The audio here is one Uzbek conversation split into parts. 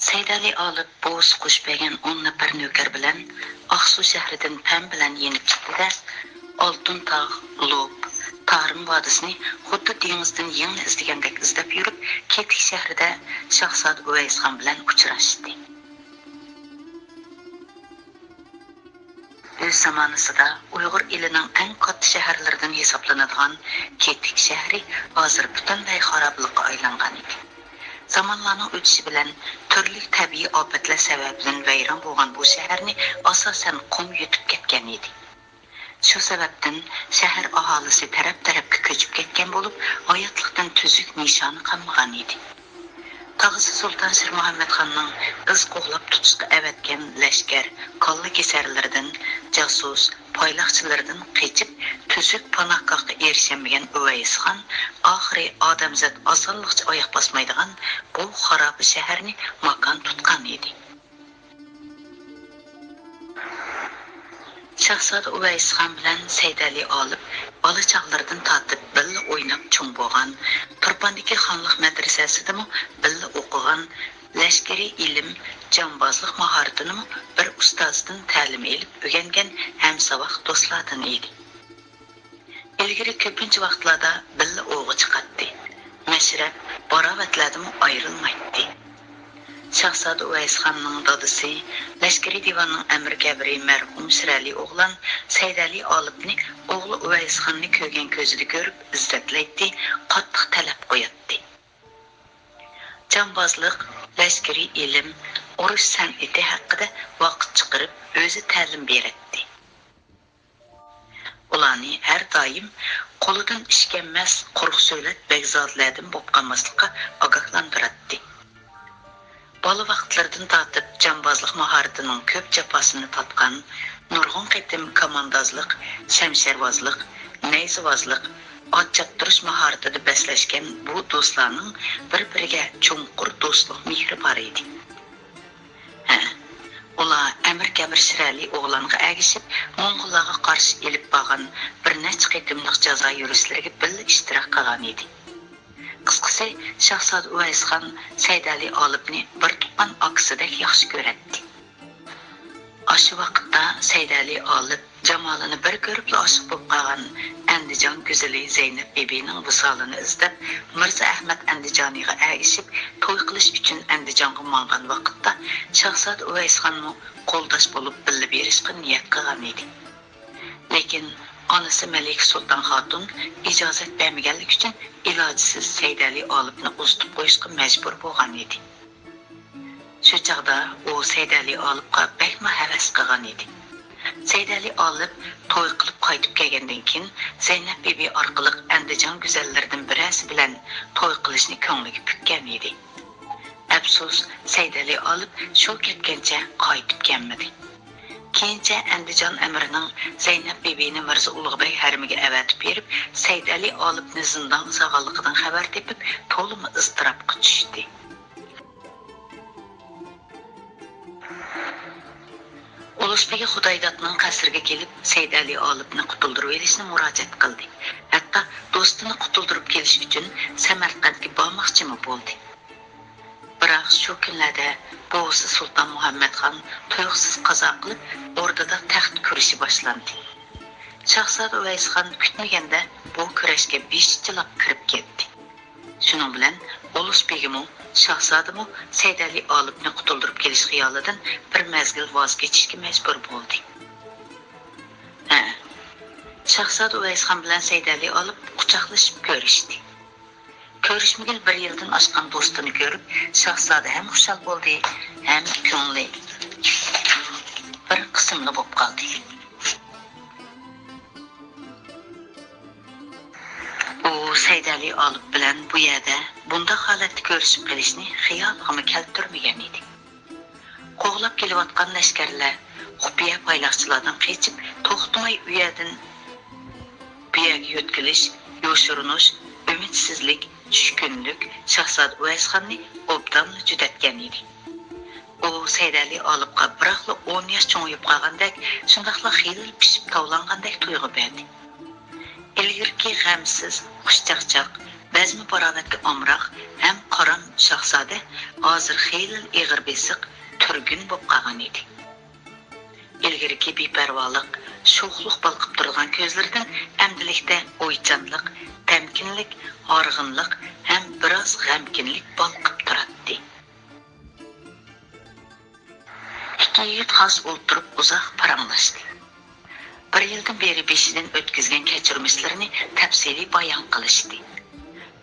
Saydali olib bo'z qushbagan 10 nafar nökər bilan Aqsu shahridan pam bilan yenib chiqdi-da, Oltin tog', Lob, Tarim vodisini xuddi dengizdan yengni izlagandek izlab yurib, Ketik shahrida Shahzod Uvaysxon bilan uchrashdi. Öz zamanısında Uyghur ilining eng katta shaharlaridan hisoblanadigan Ketik shahri hozir butunlay xaroblikqa aylangan edi. Zamanlarning o'tishi bilan turli tabiiy ofatlar sababidan vayron bo'lgan bu shaharni asosan qum yutib ketgan edi. Shu sababdan shahar aholisi taraf-tarafga ko'chib ketgan bo'lib, hayotlikdan tuzuk nishoni qolmagan edi. Tağısı Sultan Sir Muhammed Xanның qız qo'g'lab tutishga avatgan lashkar, kolla kesarlardan, jasus, poylaqchilardan qechib, tuzuk panohgohga erishamagan Uvays Xon oxiri odamzod osonlikcha oyoq bosmaydigan bu xarob shaharni makon tutgan edi. Shahzoda Uvays Xon bilan Saydali olib bola chaqlardan tortib billa o'ynab cho'ng bo'lgan, Turpandagi xonlik madrasasidami billa o'qigan, lashkariy ilm, jonbozlik mahoratini bir ustozdan ta'lim olib o'rgangan hamsavoq do'stlardan edi. Ilgari ko'pincha vaqtlarda billa o'g'i chiqatdi. Mashrab, barovatlardan ayrilmaydi. Shahzoda Uvays Xonning dadisi, lashkariy divanning amir-kabiri marhum Shirali o'g'lan Saydali olibni o'g'li Uvays Xonni ko'rgan ko'zida ko'rib izzatlaydi, qattiq talab qo'yatdi. Jonbozlik, lashkariy ilm, urush san'ati haqida vaqt chiqarib o'zi ta'lim beradi. Ularni har doim qo'lidan ish kelmas quruq so'ylab begzodlardan bo'lib qolmaslikqa ogohlantiradi. Bola vaqtlardan tortib jonbozlik mahoratining ko'p jafosini tatgan, nurg'un qitim komandozlik, shamsharvozlik, nayzavozlik, ot choptirish mahoratida beslashgan bu do'stlarning bir-biriga cho'nqur do'stlik mehri bor edi. Ular amir-kabir Shirali o'g'longa agishib, Mo'ng'ullarga qarshi elib borgan bir necha qitimlik jazo yurishlariga birga ishtirok qilgan edi. Qisqasi, Shahzoda Uvays Xon Saydali olibni bir tuqqan aksidek yaxshi ko'radi. O'sha vaqtda Saydali olib jamolini bir ko'rib oshiq bo'lib qolgan Andijon go'zali Zaynab bibining visolini izlab, Mirza Ahmad Andijoniga agishib, to'y qilish uchun Andijonga borgan vaqtda Shahzoda Uvays Xonning qo'ldosh bo'lib birga berishga niyat qilgan edi. Lekin onasi Malik Sultan Xotun ijozat bermaganlik uchun ilojisiz Saydali olibni uzitib qo'yishga majbur bo'lgan edi. Shu chaqda u Saydali olibga bakma havas qilgan edi. Saydali olib to'y qilib qaytib kelgandan keyin Zaynab bibi orqali Andijon go'zallaridan birasi bilan to'y qilishni ko'ngliga pukkan edi. Afsus, Saydali olib shu ketgancha qaytib kelmadi. Keyincha Andijon amirining Zaynab bibini Mirza Ulug'bek haramiga avatib berib, Saydali olibni zindon sog'ligidan xabar tepib, to'liq iztirobga tushdi. Ulusbegi Xudoydodning qasriga kelib, Saydali olibni qutuldirib olishni murojaat qildi. Hatto do'stini qutuldirib kelish uchun Samarqandga bormoqchi bo'ldi. Biroq shu kunlarda Bo'g'isi Sulton Muhammad Xon to'yqisiz qazo qilib, o'rtada taxt kurashi boshlandi. Shahzoda Uvays Xon kutmaganda bu kurashga beshchilab kirib ketdi. Shuning bilan Ulusbegimi, Shahzodami Saydali olibni qutuldirib kelish xiyolidan bir mezgil voz kechishga majbur bo'ldi. Shahzoda Uvays Xon bilan Saydali olib quchoqlashib ko'rishdi. Ko'rishmagan bir yildan oshgan do'stini ko'rib, Shahzoda ham xushal bo'ldi, ham ko'ngli bir qismli bo'lib qoldi. U Saydali olib bilan bu yerda bunda holatda ko'rishib qilishni xiyoliga keltirmagan edi. Qo'g'lab kelayotgan lashkarlar xufiya payloqchilardan qechib, to'xtamay u yerdan bu yerga yo'tkilish, yo'shirinish, umidsizlik, tushkunlik Shahzoda Uvays Xonni obdan judatgan edi. U Saydali olibga biroqla 10 yosh cho'ngib qolgandek, shundaqla xiyil pishib tovlangandek tuyg'u berdi. Ilgirki g'amsiz, xushchaqchaq, Bəzmi barobatga omroq ham qaram shahzoda hozir xeyli ig'ir besiq turgun bo'lib qolgan edi. Ilgirki beparvoliq, sho'xliq balqib turgan ko'zlaridan amdilikda o'ychanlik, tamkinlik, horg'inlik ham biroz g'amkinlik balqib turadi. Ikki yigit xos o'tirib uzoq paranglashdi. Bir yildan beri beshidan o'tkazgan kechirmishlarini tafsiliy bayon qilishdi.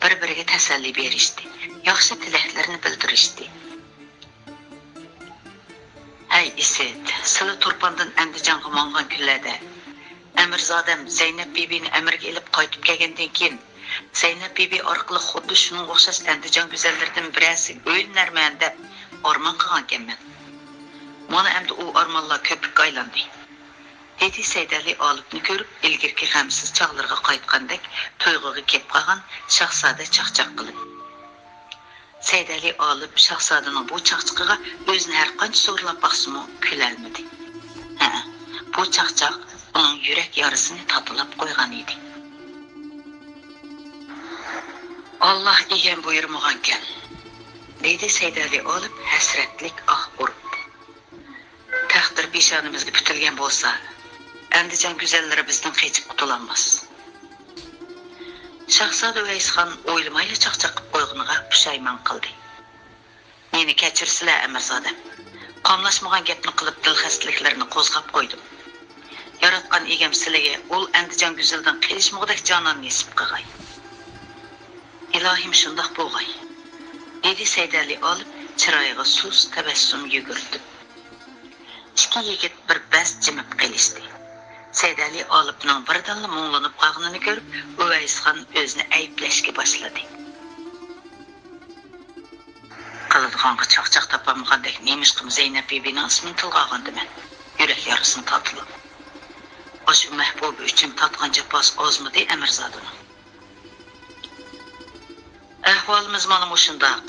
Bir-biriga tasalli berishdi, yaxshi tilaklarini bildirishdi. Hey Iset, sizlar Turpandan Andijonga mongan kunlarda Amirzodam Zaynab bibini amirga ilib qaytib kelgandan keyin Zaynab bibi orqali xuddi shuning o'xshash Andijon go'zallaridan birasi o'yinlarman deb ormon qilgan ekanman. Mana endi u ormonlar ko'pikka aylandi. Dedi Saydali olibni ko'rib, ilgirki g'amsiz chog'larga qaytgandek to'yg'iga kelib qolgan shahzoda chaqchaq qilib. Saydali olib shahzodaning bu chaqchiqiga o'zini har qancha so'rlab baqsimi kulolmadi. Bu chaqchaq uning yurak yarasini tatilab qo'ygan edi. Alloh degan buyurmagan ekan, dedi Saydali olib hasratlik urib. Taqdir peshonimizga bitilgan bo'lsa, Andijon go'zallari bizdan qechib qutulanmas. Shahzoda Uvaysxon o'ylamayli chaqchaq qilib qo'yg'iniga pushaymon qildi. Meni kechirsizlar, Amirzodam. Qomlashmagan gapni qilib dilxastliklarini qo'zg'ab qo'ydim. Yaratgan egam sizlarga ul Andijon go'zaldan qilishmoqdek jonon nesib qilg'ay. Ilohim shundoq bo'lg'ay, dedi Saydali olib chiroyiga suz tabassum yugurdi. Ikki yigit bir bas jimib qilishdi. Saydali olibning birdanla muңlanib qolganini ko'rib, Uvaysxon o'zini ayblashga boshladi. Qiladiganga chaqchaq topolmagandek nemishqim Zaynab bibining ismini tilga olgandiman. Yurak yarasini tatilib. O'sha mahbubi uchun tatgan jafos ozmidi Amirzodaning. Ahvolimiz mana shundoq.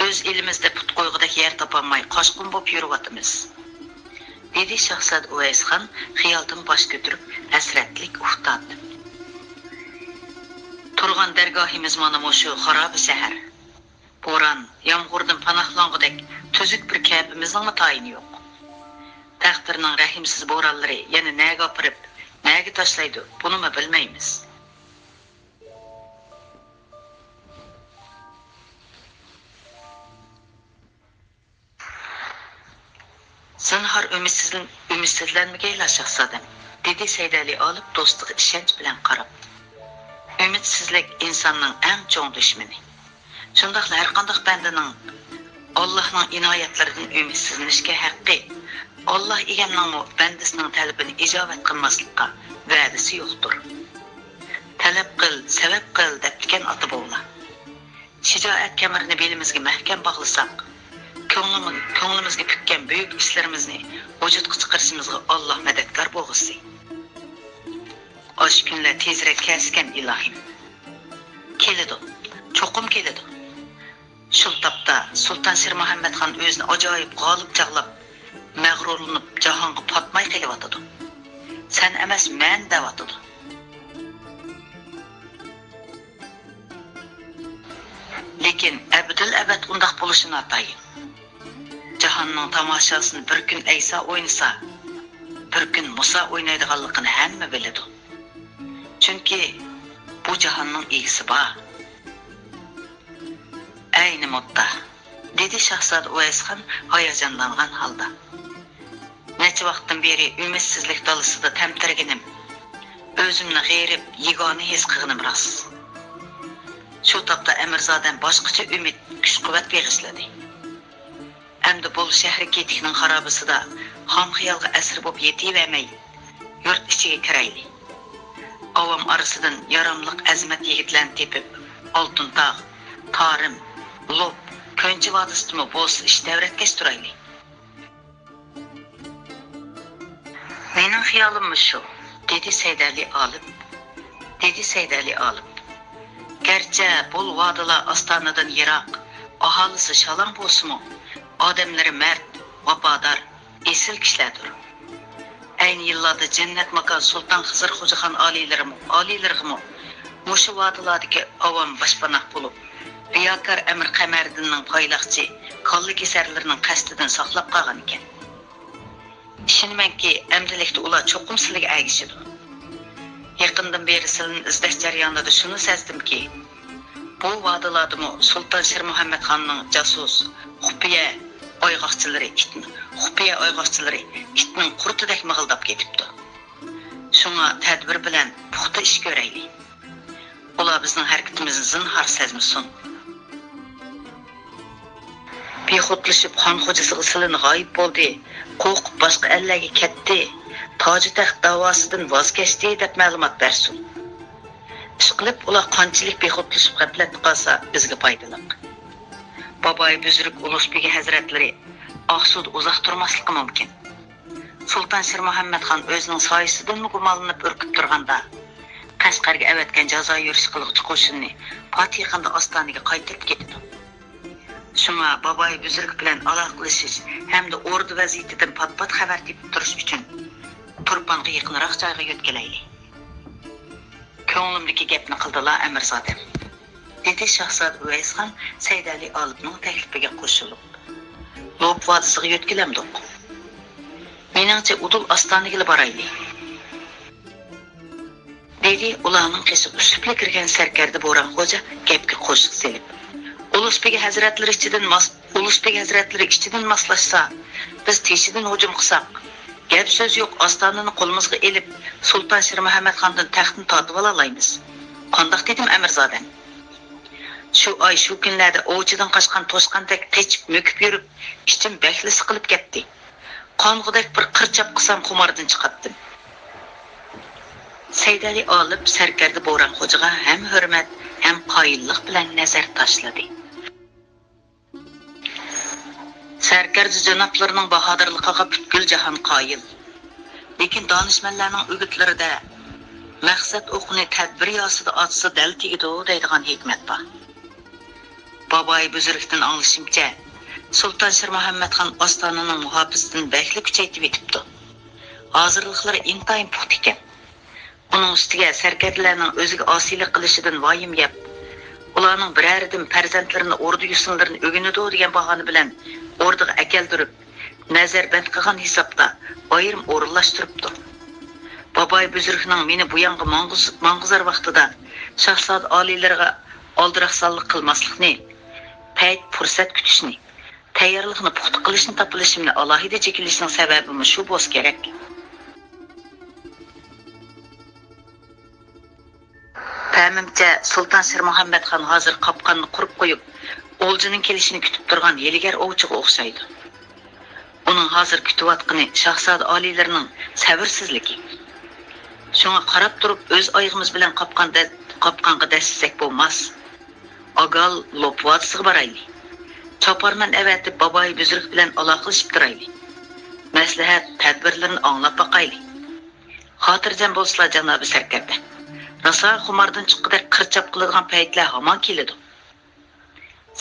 O'z elimizda put qo'yg'idek yer topolmay qochqin bo'lib yuryapmiz. Dedi Shahzod Uvaysxon xiyoldan bosh ko'tarib hasratlik uxtadi. Turgan dargohimiz mana shu xarob shahar. Bo'ron, yomg'irdan panohlang'idek tuzuk bir kabimizning tayini yo'q. Taqdirning rahimsiz bo'ronlari yana naga opirib, naga tashlaydi, buni bilmaymiz. Zinhor ümidsizlanmagaylar shahzodam, dedi Saydali olib do'stiga ishonch bilan qarab. Ümidsizlik insonning eng cho'ng dushmani. Shundaqla har qanday bandaning Allohning inoyatlaridan ümidsizlanishga haqqi. Alloh egamning bandasining talabini ijobat qilmaslikka va'dasi yo'qdir. Talab qil, sabab qil deb degan ota-bovlar. Shijoat kamarini belimizga mahkam bog'lasak, ko'nglimizga pukkan buyuk ishlarimizni vujudga chiqarishimizga Alloh madadkor bo'lsin. Osh kunlar tezroq kesgan ilohim. Keladi, cho'qim keladi. Shu topda Sulton Sir Muhammad xon o'zini ajoyib g'olib chaqlab, mag'rurlanib jahonga patmay kelyotadi. Sen emas, men deyotadi. Lekin abdul abad undaq bo'lishini atayin. Jahonning tomoshasini bir kun Ayso o'ynasa, bir kun Musa o'ynaydiganligini hamma biladi. Chunki bu jahonning egisi bor. Ayni modda, dedi Shahzod Uvaysxon hayajonlangan holda. Necha vaqtdan beri ümidsizlik dalasida tamtirganim, o'zimni g'erib, yegona his qilganim rost. Shu topda Amirzodam boshqacha umid, kuch-quvvat bag'ishladi. Endi bu shahri ketikning xarobasida xom xiyolga asir bo'lib yetivermay, yurt ichiga kirayli. Avam orasidan yaramliq azmat yigitlarni tepib, Oltin tog', Tarim, Lob, Ko'nchi vodisimi bo'lsa ish davratgacha turayli. Mening xiyolim shu, dedi Saydali olib. Garchi bu vodilar ostonadan yiroq, aholisi shalom bo'lsa-mu, odamlari mard, vafodor, esil kishilardir. Ayni yillarda jannat makon Sulton Xizr Xo'jaxon oliylarimi Muşu vadiladagi avam başpanaq bo'lib, riyakar Amir Qamariddinning poylaqchi qonli kasarlarning qasdidan saqlab qolgan ekan. Ishonmanki, amdilikda ular cho'qim sizlarga agishidi. Yaqindan beri sizlarni izlash jarayonida shuni sezdimki, bu vadiladimi Sultan Shir Muhammad Xonning jasus, xufiya oyg'oqchilari itning qurtidek mig'ildab ketibdi. Shunga tadbir bilan puxta ish ko'raylik. Ular bizning harakatimizni zinhor sezmasin. Bexudlashib xon xo'jasiga silini g'oyib bo'ldi, qo'rqib boshqa ellarga ketdi, toji taxt davosidan voz kechdi deb ma'lumot bersin. Ishqilib ular qanchalik bexudlashib g'aflat qilsa bizga foydali. Baboy Buzruk Ulug'bek hazratlari Oqsud uzoq turmasligi mumkin. Sultan Shir Muhammad Xon o'zining soyasidan gumonlanib urkib turganda Qashqarga avatgan jazo yurish qiluvchi qo'shinni Fatihanda Ostoniga qaytarib ketdi. Shunga Baboy Buzruk bilan aloqalashish hamda o'rda vaziyatidan pat-pat xabar topib turish uchun Turponga yaqinroq joyga yo'tkalaylik. Ko'nglimdagi gapni qildilar Amirzodam. Dedi Shahzod Uvaysxon Saydali Olibning taklifiga qo'shilib. Lob vodisiga yo'tkalamdik. Meningcha Udul Ostoniga boraylik. Dedi ularning qisib uslubga kirgan sarkarda Bo'ron xo'ja gapga qo'shiq selib. Ulug'bek hazratlari ichidan moslashsa, biz teshidan hujum qilsak, gap so'z yo'q, Ostonini qo'limizga elib, Sulton Shir Muhammad Xondan taxtni tortib olaymiz. Qandoq dedim Amirzodam? Shu oy shu kunlarda ovchidan qochgan to'sqandek qechib mökib yurib, ichim bakli siqilib ketdi. Qong'idek bir qirchab qilsam xumardan chiqatdim. Saydali olib sarkarda Bo'ron xo'jaga ham hurmat, ham qoyillik bilan nazar tashladi. Sarkarda janoblarining bahodirligiga butkul jahon qoyil. Lekin donishmandlarning o'gitlarida maqsad o'qni tadbir yosida otsa dal tegidi deydigan hikmat bor. Baboy Buzrukdan anglashimcha, Sulton Shir Muhammad Xon Ostonining muhofizatini bakli kuchaytirib etibdi. Hozirliklari intayin puxta ekan. Uning ustiga sarkardalarning o'ziga osiylik qilishidan voyim gap. Ularning biraridan farzandlarini o'rda yusinlarini o'ginadi degan bahona bilan o'rdaga akeltirib, nazarband qilgan hisobda ayrim o'rinlashtiribdi. Baboy Buzrukning meni bu yangi mang'izar vaqtida shahzod oliylarga oldiraqsonlik qilmaslikni, payt fursat kutishni, tayyorlikni puxta qilishni topilishimni alohida chekilishning sababi shu bo'lishi kerak. Ta'mimcha Sulton Shir Muhammad Xon hozir qopqonni qurib qo'yib, o'ljining kelishini kutib turgan yeligar ovchiga o'xshaydi. Uning hozir kutayotgani shahzoda oliylarining sabrsizligi. Shunga qarab turib o'z oyog'imiz bilan qopqonga dassak bo'lmas. Agal Lopvatisiga boraylik. Choparman avatib Baboy Buzruk bilan aloqalashib turaylik. Maslahat tadbirlarini anglab boqaylik. Xotirjam bo'lsizlar janobi sarkarda. Rasa xumardan chiqqidek qirchab qiladigan paytlar hamon keladi.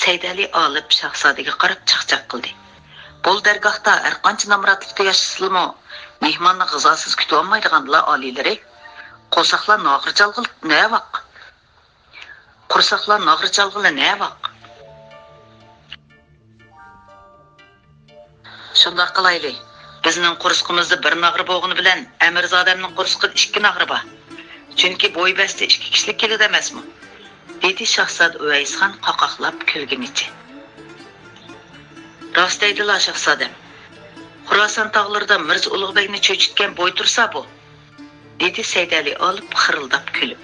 Saydali olib shahzodaga qarab chaqchaq qildi. Bol dargohda har qancha namratlikda yashasizmi, mehmonni g'izosiz kutib olmaydiganlar oliylari, qo'saqlar nog'ir chalg'il ne vaq? Qursaqlar nog'ir chalg'ili ne vaq? Shunda qilaylik. Bizning qursqimizda bir nog'ir bo'g'ini bilan Amirzodamning qursqida 2 nog'ir bor. Chunki bo'ybasta 2 kishilik keladi emasmi? Dedi Shahzod Uvaysxon qoqoqlab kulgunicha. Rost aydilar Shahzodam. Xuroson tog'larida Mirza Ulug'bekni cho'chitgan bo'y tursa bu, dedi Saydali olib xirildab kulib.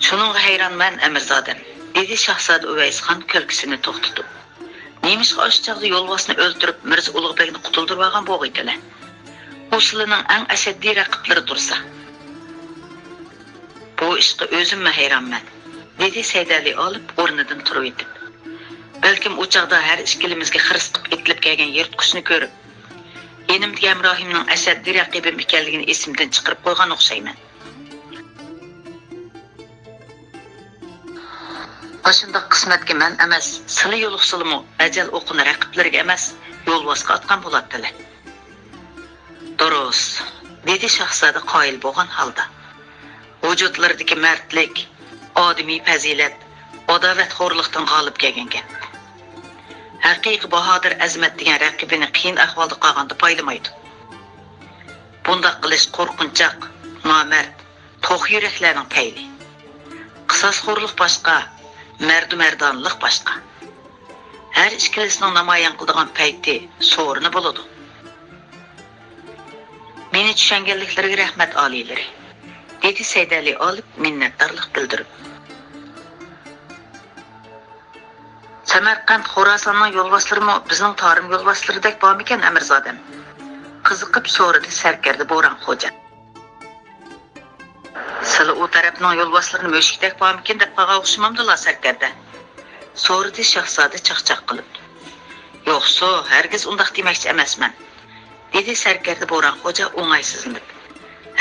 Shuning hayronman Amirzodam, dedi Shahzod Uvaysxon kulgisini to'xtatib. Nemishqa oshchaqda yo'lbosni o'ldirib Mirza Ulug'bekni qutuldirib olgan bo'g'iydilar. O'slining eng ashaddiy raqiblari tursa. Bu ishga o'zim hayronman, dedi Saydali olib o'rnidan turib etib. Balkim o'chaqda har ikkilimizga xirs qilib etilib kelgan yirtqichni ko'rib, enimdagi Amrohimning ashaddiy raqibim ekanligini esimdan chiqarib qo'ygan o'xshayman. Oshunda qismatga men emas, sili yo'liqsilimi ajal o'qini raqiblarga emas, yo'lbosga otgan bo'ladilar. Durust, dedi Shahzoda qoyil bo'lgan holda. vücutlardaki mertlik, adami fazilat, adovatxo'rlikdan g'olib kelgan gap. Haqiqiy bahodir azmat degan raqibini qiyin ahvolda qolganda paylamaydi. Bundaq qilish qo'rqinchoq, nomard, to'q yuraklarning payli. Qisosxo'rlik boshqa, mardumardonlik boshqa. Har ikkilisining namoyon qiladigan payti so'rini bo'ladi. Meni tushunganliklariga rahmat oliylari, dedi Saydali olib minnatdorlik bildirib. Samarqand, Xorasonning yo'lboslarimi bizning Tarim yo'lboslaridek bormikan, Amirzodam? Qiziqib so'radi Sarkarda Bo'ron xo'ja. Sizlar u tarafning yo'lboslarini mushukdek bormikan deb qolgan o'xshamamdilar Sarkarda. So'radi Shahzoda chaqchaq qilib. Yo'qsa, hargiz undaq demoqchi emasman, dedi Sarkarda Bo'ron xo'ja o'ng'aysizlanib.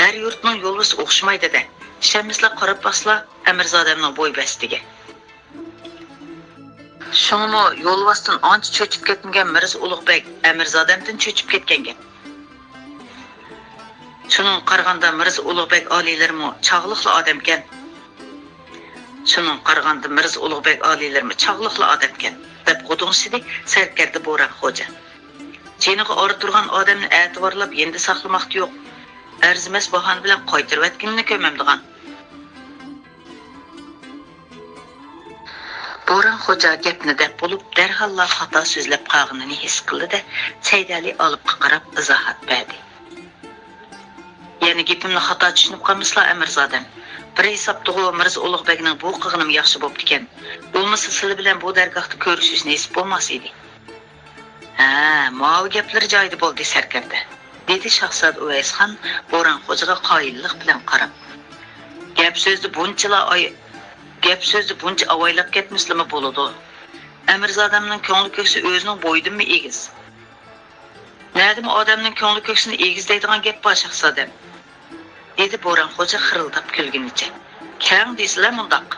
Har yurtning yo'lbosi o'xshamaydi-da. Shamizlar qarab basla Amirzodamning bo'ybastiga. Şunu yolvasdan ancha cho'chib ketgan Mirza Ulug'bek Amirzodamdan cho'chib ketgan gap. Şunun qaraganda Mirza Ulug'bek oliylarmi chog'liqli odamkan. Şunun qaraganda Mirza Ulug'bek oliylarmi chog'liqli odamkan deb qo'ding'sidi Sarkarda Bo'ron xo'ja. Jeniga ora turgan odamni e'tiborlab endi saqlamoqda yo'q. Arzimas bahona bilan qaytirib atganini ko'mamdigan. Bo'ron xo'ja gapni deb bo'lib darhalla xato so'zlab qolganini his qildi-da, Saydali olib qarab izohat berdi. Yana gapimni xato tushunib qolmaslar, Amirzodam. Bir hisobda Mirza Ulug'bekning bu qilganim yaxshi bo'pti ekan. Bo'lmasa sizlar bilan bu dargohda ko'rishish nasib bo'lmas edi. Ha, ma'u gaplar joyida bo'ldi Sarkarda, dedi Shahzoda Uvaysxon Bo'ron xo'jaga qoyillik bilan qarab. Gap so'zni buncha avaylab ketmislimi bo'ladi? Amirzodamning ko'ngli ko'ksi o'zining bo'yidimi egiz? Nədimi odamning ko'ngli ko'ksini egiz deydigan gap bor Shahzodam, dedi Bo'ron xo'ja xirildab kulgunicha. Kang deysizlar mundaq.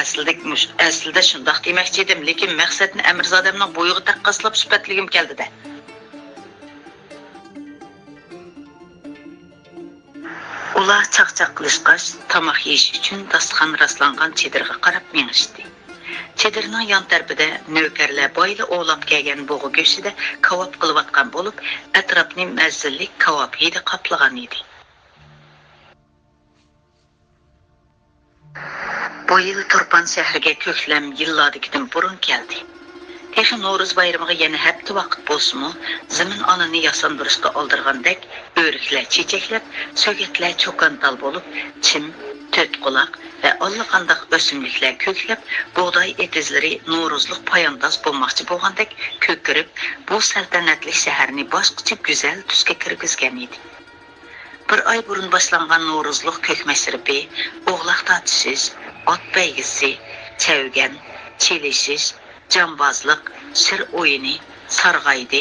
Aslida shundoq demoqchi edim, lekin maqsadni Amirzodamning bo'yiga taqqoslab sifatligim keldi-da. Ular chaqchaq qilishqash tomoq yeyish uchun dasturxon rastlangan chedirga qarab mengishdi. Chedirning yon tarafida navkarlar boyli o'lab kelgan bo'g'i go'shtida kavob qilayotgan bo'lib, atrofni mazzallik kavob hidi qoplagan edi. Bu yil Turpan shahriga ko'klam yillardagidan burun keldi. Texi No'ruz bayramiga yana hafta vaqt bo'lsa-mu, zamin onani yasandırışda oldirgandek o'riklar chechaklab, so'gatlar cho'kantal bo'lib, chim, to'rt quloq va allaqanday o'simliklar ko'klab, bug'doy etizlari No'ruzlik poyandoz bo'lmoqchi bo'lgandek ko'kirib, bu saltanatli shaharni boshqacha go'zal tusga kirgizgan edi. Bir oy burun boshlangan No'ruzlik ko'k masribi, o'g'loq tortishish, ot baygisi, chavgan, chelishish, jambozlik, sir o'yini, sarg'aydi,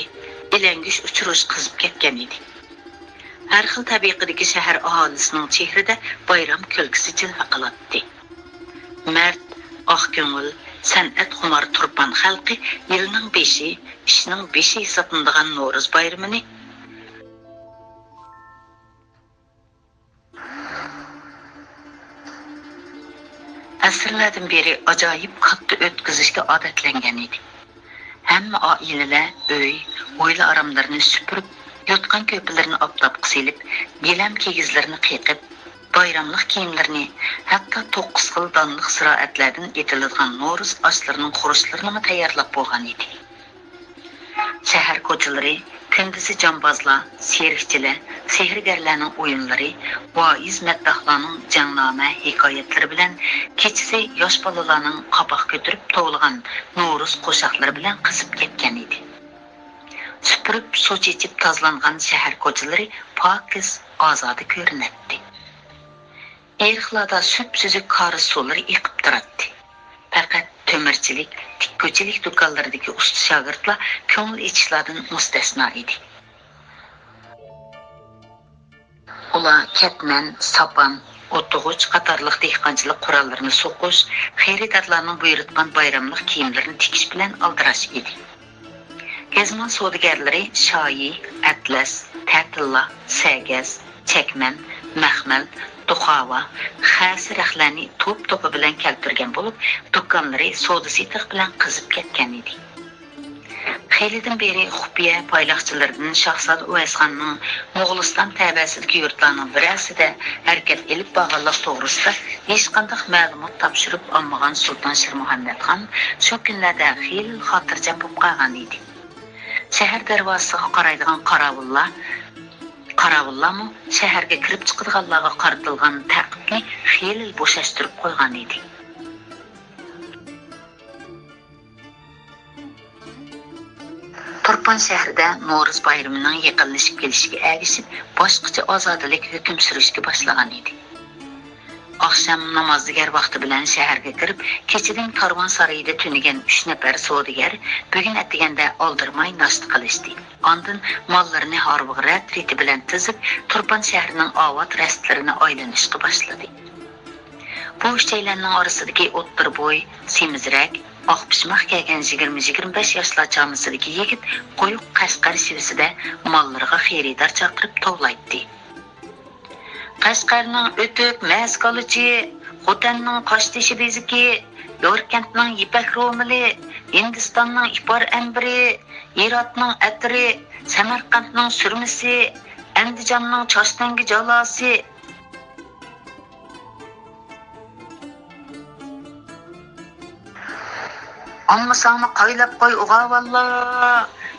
ilangish uchirish qizib ketgan edi. Har xil tabiqidagi shahar aholisining chehrida bayram kulgisi jilva qiladi. Mard, oq ko'ngil, san'at xumor Turpan xalqi yilning 5-i, ishning 5-i hisoblanadigan No'ruz bayramini asrlardan beri ajoyib katta o'tkazishga odatlangan edi. Hamma oilalar o'yla aramlarini supurib, yotgan ko'plarni oftobga silib, gilam kegizlarini qiyiqib, bayramlik kiyimlarini, hatto 9 xil donliq ziroatlardan etiladigan No'ruz oshlarining xurishlarini tayyorlab bo'lgan edi. Shahar ko'chalari, kunduzi jambozlar, serikchilar, sehrgarlarning o'yinlari, voiz maddohlarning jangnoma hikoyatlari bilan kechasi yosh bolalarning qaboq ko'tarib tovlagan No'ruz qo'shiqlari bilan qizib ketgan edi. Supurib, suv chechib tozlangan shahar ko'chalari pokiz, ozodi ko'rinadi. Eriqlarda sup-suzuk qari suvlari eqib turadi. Faqat temirchilik, tikkuchilik do'konlaridagi usta shogirdlar ko'ngil ichishlaridan mustasno edi. Ular ketman, sapan, o'tug'uch qatorliq dehqonchilik qurollarini so'qish, xaridorlarning buyurtgan bayramlik kiyimlarini tikish bilan aldirash edi. Gezmon savdogarlari shoyi, atlas, tatilla, sagaz, chakman, maxmal, duqava, xəsi rəxlərini top-topa bilan keltirgan bo'lib, do'konlari soda-setiq bilan qizib ketgan edi. Xeylidən beri xufiyə paylaxçılardan Şahzad Uvaysxanның Moğoliston təbəsidəki yurtlarının birəsində hərəkət edib bağlılıq toğrusida heç qandaq məlumat tapşırıb almagan Sultan Shir Muhammadxon şu günlərdə xeyli xatircəm bo'lib qalgan edi. Şəhər darvozasiga qaraydigan qaravullarmı şəhərə kirib chiqadiganlarga qaratilgan ta'qibni xeyli bo'shashtirib qo'ygan edi. Turpan şəhərdə Novruz bayramının yaqinlashib kelishiga ergishib, boshqacha ozodalik hukm surishga boshlagan edi. Akşam namazdigar vaqti bilan şəhərə kirib, kechidan karvon saroyida tunigan 3 nafar savdogar bugun atiganda oldirmay nashta qilishdi. Ondan mollarini harbiga rati bilan tizib, Turpan shahriningovat rastlarini aylanishga boshladi. Bu ishchilarning orasidagi o'ttir bo'y, semizrak, oq pishmoq kelgan 20-25 yoshlar chamisidagi yigit qo'yuq Qashqar shivasida mollariga xaridor chaqirib tovlaydi. Qashqarning o'tib masqalichi, Xotanning qoshtishi beziki, Yorkentning ipak romili, Hindistonning ipor ambiri, Iratning atri, Samarqandning surmisi, Andijonning choshtangi jalasi, Amma sana qaylab qo'y uğavalla,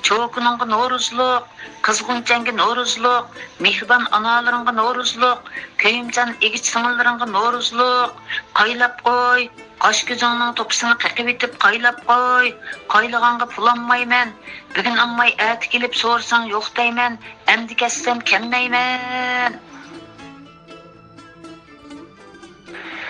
çoğukununga Novruzluq, qizg'unchanga Novruzluq, mehribon onalaringa Novruzluq, köyümcan egich sing'illaringa Novruzluq, qaylab qo'y, qosh ko'zingning to'pisini qaqib etib qaylab qo'y, qaylag'anga pul olmayman, bugun olmay ati kelib so'rsang yo'q deyman, endi kessam kelmayman.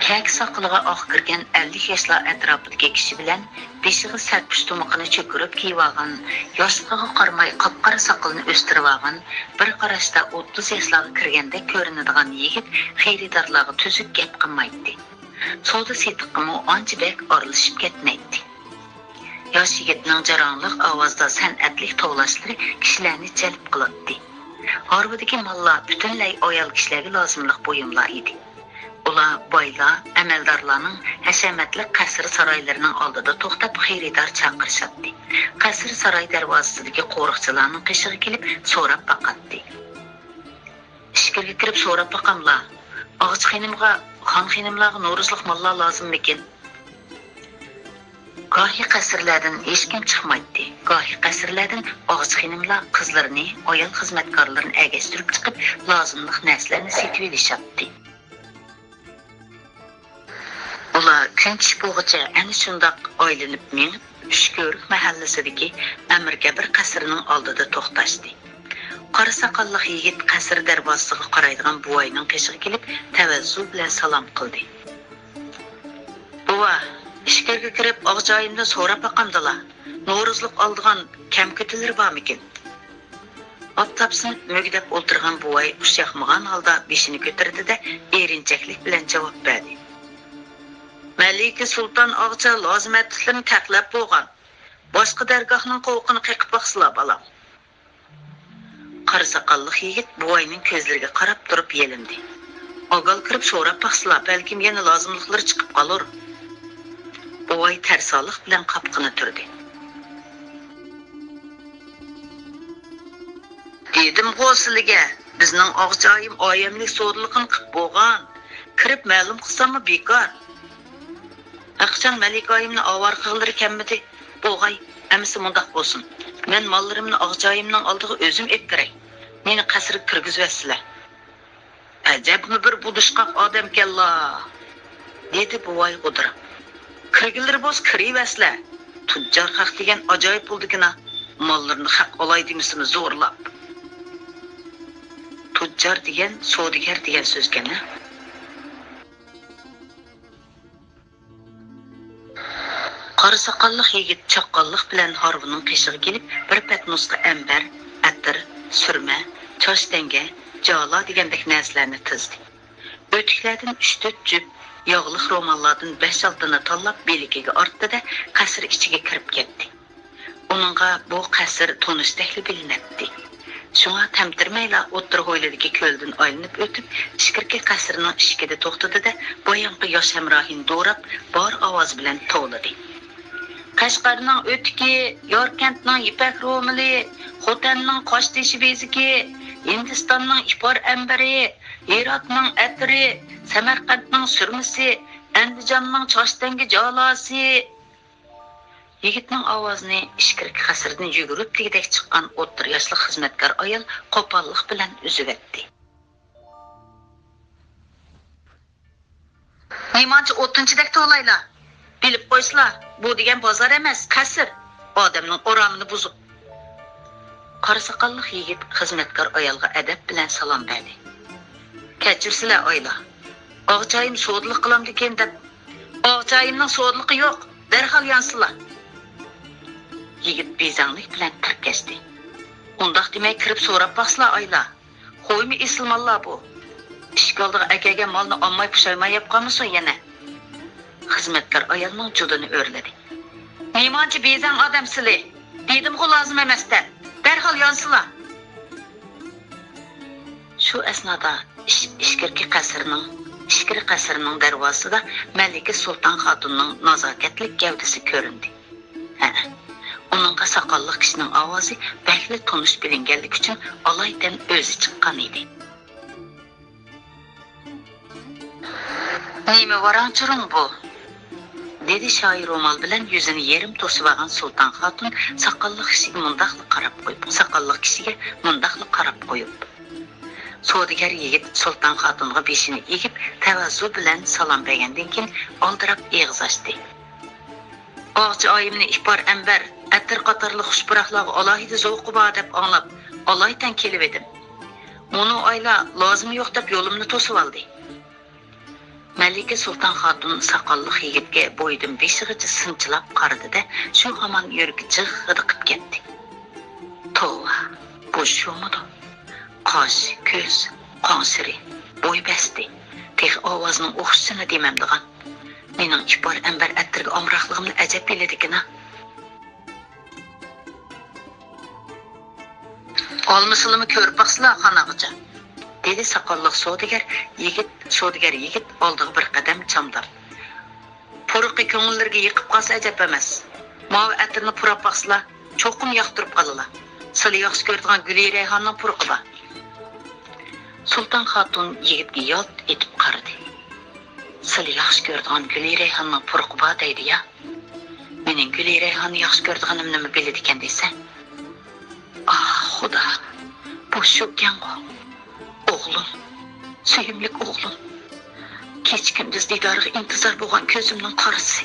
Kek saqılığa oq kirgan 50 yoshlar atrofidagi kishi bilan beshiga sarpish tomoqini cho'kirib kiyib olgan, yoshligiga qaramay qop-qora soqolini o'stirib olgan, bir qarashda 30 yoshlarga kirganda ko'rinadigan yigit xaridorlarga tuzuk gap qilmaydi. Savdo setiqimi ancha bek oralashib ketmaydi. Yosh yigitning jaronliq ovozda san'atlik tovlashlari kishilarni jalb qiladi. Harbidagi mollar butunlay ayol kishilarga lozimliq buyumlar edi. Ular boylar, amaldorlarning hashamatli qasr saroylarining oldida to'xtab xaridor chaqirishadi. Qasr saroy darvozasidagi qo'riqchilarning qishig'i kelib so'rab baqatdi. Ishkirga kirib so'rab baqamlar. Og'ich xonimga, xon xonimlarga Novruzlik mollar lozimmikin? Gohi qasrlardan hech kim chiqmaydi. Gohi qasrlardan og'ich xonimlar qizlarini, ayol xizmatkorlarini agashtirib chiqib, lozimli narsalarni setib olishadi. Ular kunchish bo'g'icha ana shundoq aylanib menib, Ushko'rik mahallasidagi Amirkabir qasrining oldida to'xtashdi. Qora soqolli yigit qasr darvozasiga qaraydigan buvayning qishig'i kelib, tavazzu bilan salom qildi. Buva, ishga kirib og'joyimda so'rab baqamdilar. Novruzlik oldigan kam ko'tilar bormikin? Optapsin mögdab o'tirgan buvay ushyoqmagan holda beshini ko'tardi-da, erinchaklik bilan javob berdi. Malika Sultan Ağca lozimatlarini taqlab bo'lgan. Boshqa dargohning qo'rqini qiqib baqsila balam. Qora soqolli yigit buvayning ko'zlariga qarab turib yelindi. Ogal kirib so'rab baqsila, balkim yana lozimliklari chiqib qolur. Buvay tarsoliq bilan qapqini turdi. Dedim qo'siliga, bizning Ağcayim oyamlik so'rliqini qilib bo'lgan. Kirib ma'lum qilsam bekor. Aqchan Malikayimni avar qildirib kelmadi. Bo'g'ay, amisi mundaq bo'lsin. Men mollarimni Ağcayimning oldiga o'zim ekkiray. Meni qasrga kirgizvasizlar. Ajabmi bir budishqoq odam kella, dedi buvay g'udirib. Kirgilar bo'z kirivasizlar. Tujjar haq degan ajoyib bo'ldikina. Mollarni haq olay demisini zo'rlab. Tujjar degan savdogar degan so'zgani. Qora soqolli yigit chaqqonlik bilan harbining qishig'i kelib, bir patnosga ambar, atir, surma, choshtanga, jala degandek narsalarni tizdi. O'tiklardan 3-4 jup yog'liq ro'mollardan 5-6 tani tanlab belikiga ortdi-da, qasr ichiga kirib ketdi. Uningga bu qasr tonishdek bilinadi. Şuna təmtirməylə o'ttir hovlidagi ko'ldan aylanib o'tib, Ishkirki qasrining eshigida to'xtadi da, boyanqi yosh hamrohini do'rab, bor ovoz bilan tovladi. Qashqarning o'tiki, Yorkentning ipak ro'mili, Xotanning qoshtishi beziki, Hindistonning ipor ambari, Iroqning atri, Samarqandning surmisi, Andijonning choshtangi jalasi. Yigitning ovozini Ishkirki qasridan yugurib tegidek chiqqan o'ttir yoshli xizmatkor ayol qo'pollik bilan uzib etdi. Neymanchi 'tinchidek to'laylar. Bilib qo'ysizlar, bu degan bozor emas, qasr. Odamning o'ramini buzib. Qora soqolli yigit xizmatkor ayolga adab bilan salom berdi. Kechirsizlar oylar. Og'chayim so'dlik qilamdi ekan deb. Og'chayimning so'dligi yo'q. Darhol yansizlar. Yigit bezanglik bilan tirkashdi. Undaq demay kirib so'rab baqsizlar oylar. Qo'ymi esilmonlar bu. Ishkoldiga akaga molni olmay pushaymay yapqanmisan yana? Xizmatkor ayolning judini o'rladi. Neymanchi bezang odamsizlar. Dedim-ku lozim emasdan. Darhol yansizlar. Shu asnoda Ishkirki qasrining darvozasida Malika Sulton xotunning nazokatlik gavdasi ko'rindi. Onunğa soqolli kishining ovozi bakli tonish bilinganligi uchun olaydan o'zi chiqqan edi. Nima varanchiring bu? Dedi shoir ro'mol bilan yuzini yerim to'sib olgan Sulton xotun soqolli kishiga mundaqli qarab qo'yib. Savdogar yigit Sulton xotunga beshini egib, tavazzu bilan salom bergandan keyin oldirab eg'iz ochdi. Og'chi oyimni ipor ambar, atir qatorli xushpuroqlarga alohida zavqi bor deb anglab, olaydan kelib edim. Uni oyla lozimi yo'q deb yo'limni to'sib oldi. Malika Sulton xotun soqolli yigitga bo'ydan beshig'icha sinchilab qaradi-da, shu hamon yuragi jig'idiqib ketdi. Tova, bu shumidi? Qosh, ko'z, qonsiri, bo'y basti. Tek ovozning o'xshishini demamdigan. Mening ipor ambar atirga omroqligimni ajab biladikina. Olmisilimi ko'rib baqsizlar xonag'icha. Dedi soqolli savdogar yigit oldiga bir qadam chamdab. Puruqi ko'ngillarga yiqib qolsa ajab emas. Mavi atirni purab baqsizlar, cho'qim yoqtirib qolalar. Sizlar yaxshi ko'radigan Guli Rayhonning puruqi bor. Sulton xotun yigitga yalt etib qaradi. Sizlar yaxshi ko'radigan Guli Rayhonning puruqi bor deydi ya. Mening Guli Rayhonni yaxshi ko'radiganimni nima biladi ekan desa? Ah, Xudo. Bu shukkan-ku. O'g'lim, sevimlik o'g'lim. Kech kunduz didoriga intizor bo'lgan ko'zimning qorasi.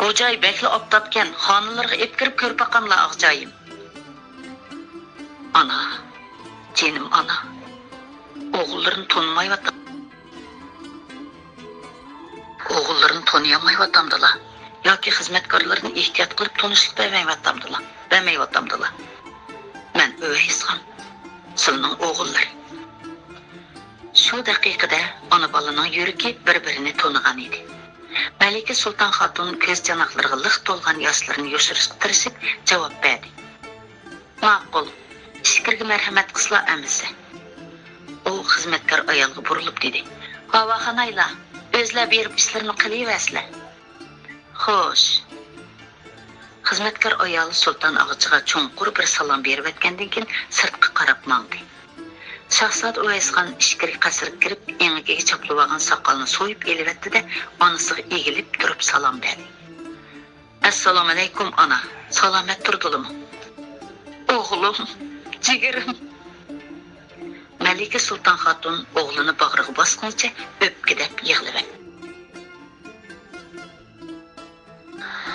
Bu joy bekli optotgan, xonalarga epkirib ko'rib baqamlar og'joyim. Ana, jenim ana. O'g'illarni tanımayvatam. O'g'illarni tanıyamayvatamdilar. Yoki xizmatkorlarni ehtiyot qilib tanishlik bermayvatamdilar. Men o'yisam, sizning o'g'illar. Shu daqiqada ona bolaning yuragi bir-birini tonigan edi. Malika Sulton xotun ko'z janoqlariga liq to'lgan yoshlarni yoshirishga tirishib javob berdi. Ma'qul, Ishkirga marhamat qilsizlar amisi. U xizmatkor ayolga burilib dedi. Havoxonaylar, o'zlar berib ishlarni qilaversizlar. Xo'sh. Xizmatkor ayol Sulton og'achiga cho'nqur bir salom berib o'tgandan keyin sirtqa qarab mangdi. Shahzod Uvaysxon Ishkirki qasrga kirib, engiga chaplab olgan soqolni so'yib elvatdi-da, onasiga egilib turib salom berdi. Assalomu alaykum ona. Salomat turdingmi? O'g'lim, jigarim. Malika Sulton xotun o'g'lini bag'riga bosqancha o'pkidab yig'ladi.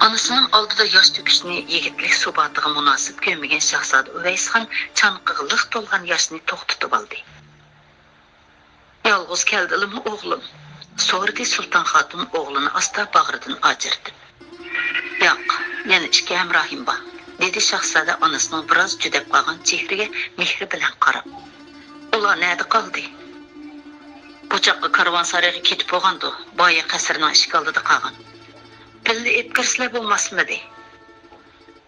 Anasının oldida yosh to'kishni yigitlik subatiga munosib ko'rmagan Shahzoda Uvaysxon chanqiga liq to'lgan yoshni to'xtatib oldi. Yolg'iz keldilimi o'g'lim? So'radi Sulton xotun o'g'lini asta bag'ridan ajirdi. Yo'q, yana ikki hamrohim bor, dedi Shahzoda onasining biroz judab qolgan chehriga mehri bilan qarab. Ular nerda qoldi? Bu chaqqa karvonsaroyga ketib bo'lgandi, boya qasrning eshik oldida qolgan. Billi epkirsizlar bo'lmasmidi?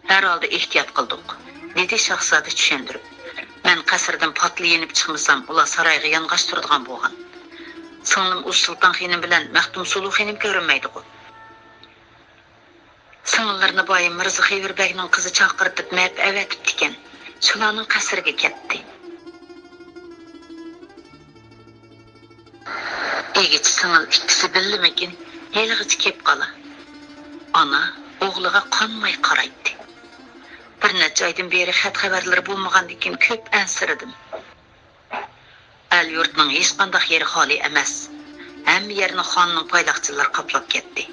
Herhalde ehtiyot qildik. dedi Şahzadə düşündürüp. Men qasırdan patlı yenip çıkmasam, ular sarayga yanğaştırdıgan bolğan. Singlim Uz Sultan xenim bilan Maxtum Sulu xenim görünmeydi o. Singillarni boyim Mirza Xevirbegning qizi chaqirtib map avatib tikan. Shularning qasriga ketdi. Egiç singil ikkisi bilmikin, yelg'ichi kep qala. Ana o'g'liga qonmay qaraydi. Bir necha oydan beri xat xabarlar bo'lmagandikin ko'p ansiradim. El yurtning hech qanday yeri xoli emas. Hamma yerni xonning payloqchilar qoplab ketdi.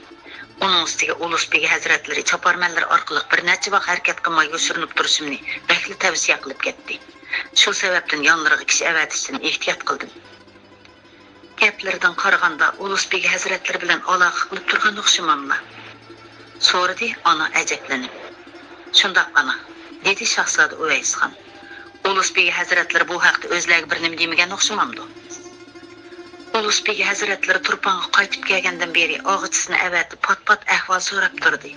Onun ustiga Ulug'bek hazratlari chaparmanlar orqali bir necha vaqt harakat qilmay yo'shirinib turishimni bakli tavsiya qilib ketdi. Shu sababdan yonlariga kishi avatishdan ehtiyot qildim. Gaplardan qaraganda Ulug'bek hazratlari bilan aloqa qilib turgan o'xshamamla. So'radi ana ajablanib. Shundoq ana, dedi Shahzoda Uvaysxon. Ulug'bek hazratlari bu haqda o'zlari bir nima demagan o'xshamamdi. Ulug'bek hazratlari Turponga qaytib kelgandan beri og'ichisini avatib pat-pat ahvol so'rab turdi.